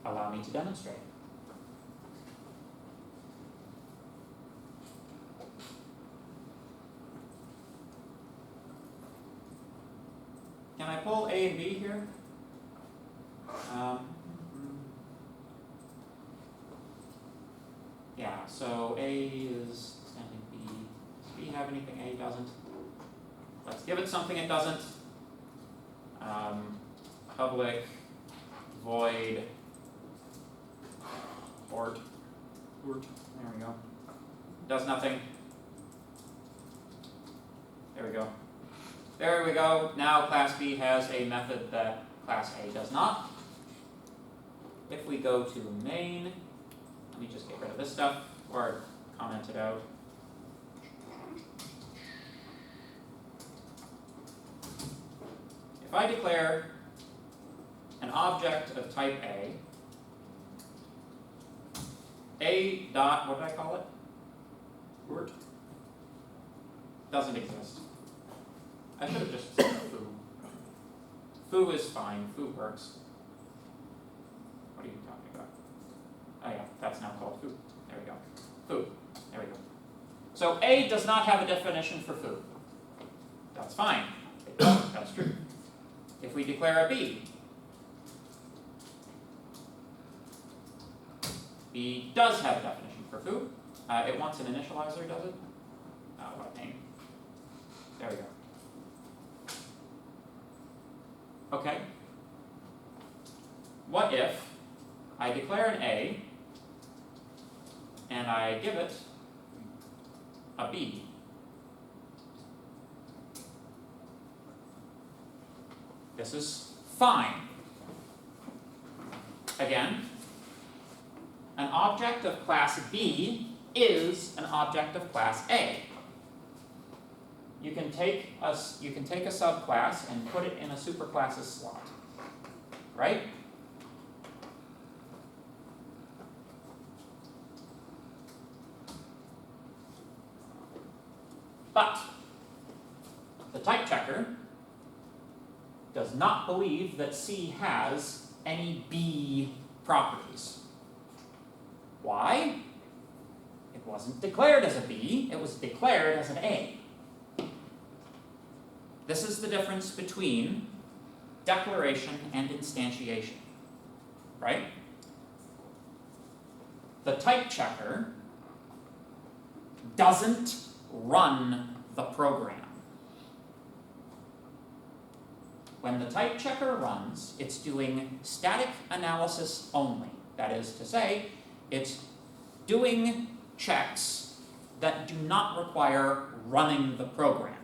Allow me to demonstrate. Can I pull A and B here? Yeah, so A is extending B. Does B have anything A doesn't? Let's give it something it doesn't. Public void port. There we go. Does nothing. There we go. There we go. Now class B has a method that class A does not. If we go to main, let me just get rid of this stuff or comment it out. If I declare an object of type A dot, what did I call it? Word? Doesn't exist. I should have just said foo. Foo is fine, foo works. What are you talking about? Oh yeah, that's now called foo. There we go. Foo. There we go. So A does not have a definition for foo. That's fine. That's true. If we declare a B, B does have a definition for foo. It wants an initializer, does it? Oh, what a pain. There we go. Okay. What if I declare an A and I give it a B? This is fine. Again, an object of class B is an object of class A. You can take a subclass and put it in a superclass's slot, right? But the type checker does not believe that C has any B properties. Why? It wasn't declared as a B, it was declared as an A. This is the difference between declaration and instantiation, right? The type checker doesn't run the program. When the type checker runs, it's doing static analysis only. That is to say, it's doing checks that do not require running the program.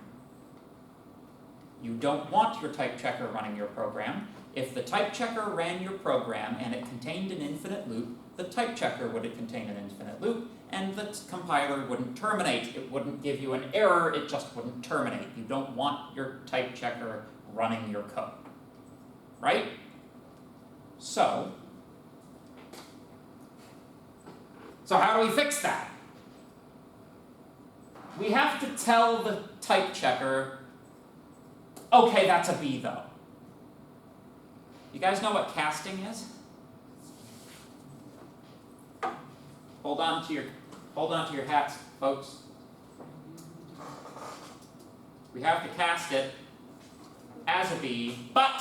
You don't want your type checker running your program. If the type checker ran your program and it contained an infinite loop, the type checker would contain an infinite loop, and the compiler wouldn't terminate. It wouldn't give you an error, it just wouldn't terminate. You don't want your type checker running your code, right? So, So how do we fix that? We have to tell the type checker, okay, that's a B though. You guys know what casting is? Hold on to your hats, folks. We have to cast it as a B, but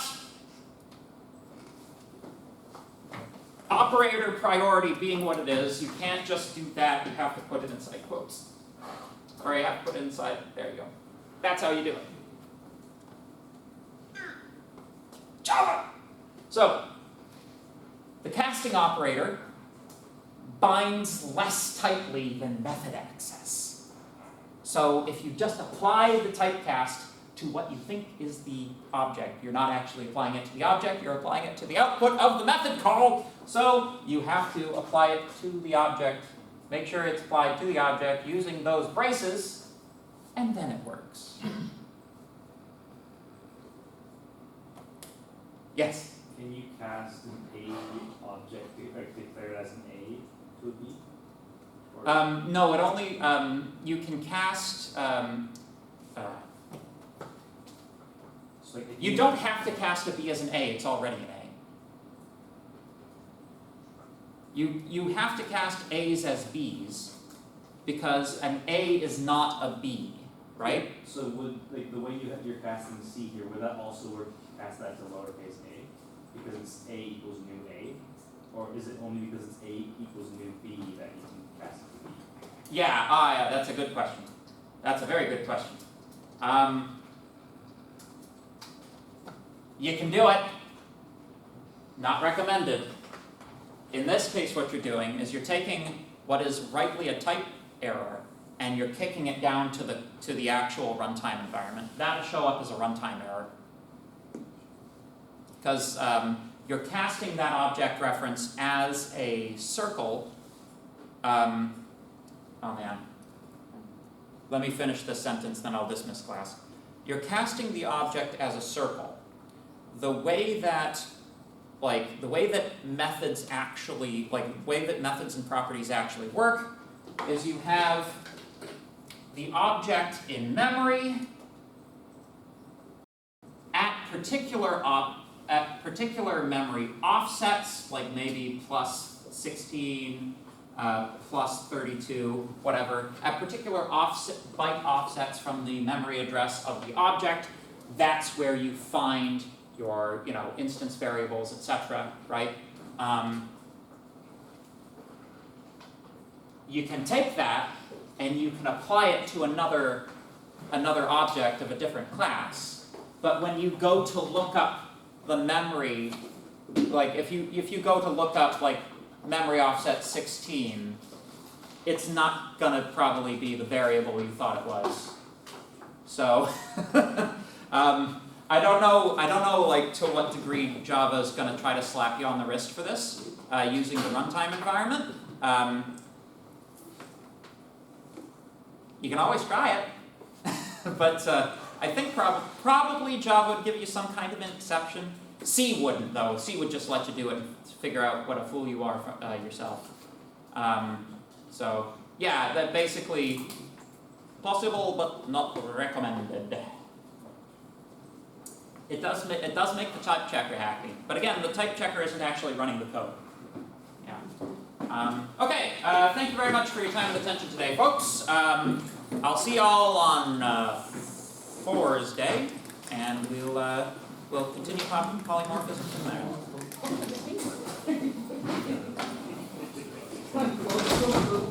operator priority being what it is, you can't just do that, you have to put it inside quotes. Or you have to put it inside, there you go. That's how you do it. Java! So, the casting operator binds less tightly than method access. So if you just apply the typecast to what you think is the object, you're not actually applying it to the object, you're applying it to the output of the method call. So you have to apply it to the object, make sure it's applied to the object using those braces, and then it works. Yes? Can you cast an A object, declare it as an A to a B? Or No, it only, you can cast, so like if you don't have to cast a B as an A, it's already an A. You have to cast A's as B's because an A is not a B, right? So would, like the way you're casting C here, would that also work to cast that to lowercase a? Because it's A equals new A? Or is it only because it's A equals new B that you can cast it to B? Yeah, that's a good question. That's a very good question. You can do it. Not recommended. In this case, what you're doing is you're taking what is rightly a type error and you're kicking it down to the actual runtime environment. That'll show up as a runtime error. Because you're casting that object reference as a circle. Oh man. Let me finish this sentence, then I'll dismiss class. You're casting the object as a circle. The way that methods actually, the way that methods and properties actually work is you have the object in memory at particular memory offsets, like maybe plus 16, plus 32, whatever, at particular byte offsets from the memory address of the object. That's where you find your, instance variables, etc., right? You can take that and you can apply it to another object of a different class. But when you go to look up the memory, like if you go to look up like memory offset 16, it's not gonna probably be the variable you thought it was. So I don't know like to what degree Java is gonna try to slap you on the wrist for this using the runtime environment. You can always try it, but I think probably Java would give you some kind of an exception. C wouldn't though. C would just let you do it and figure out what a fool you are yourself. So yeah, that basically possible but not recommended. It does make the type checker happy, but again, the type checker isn't actually running the code. Yeah. Okay. Thank you very much for your time and attention today, folks. I'll see y'all on Thursday, and we'll continue polymorphism from there.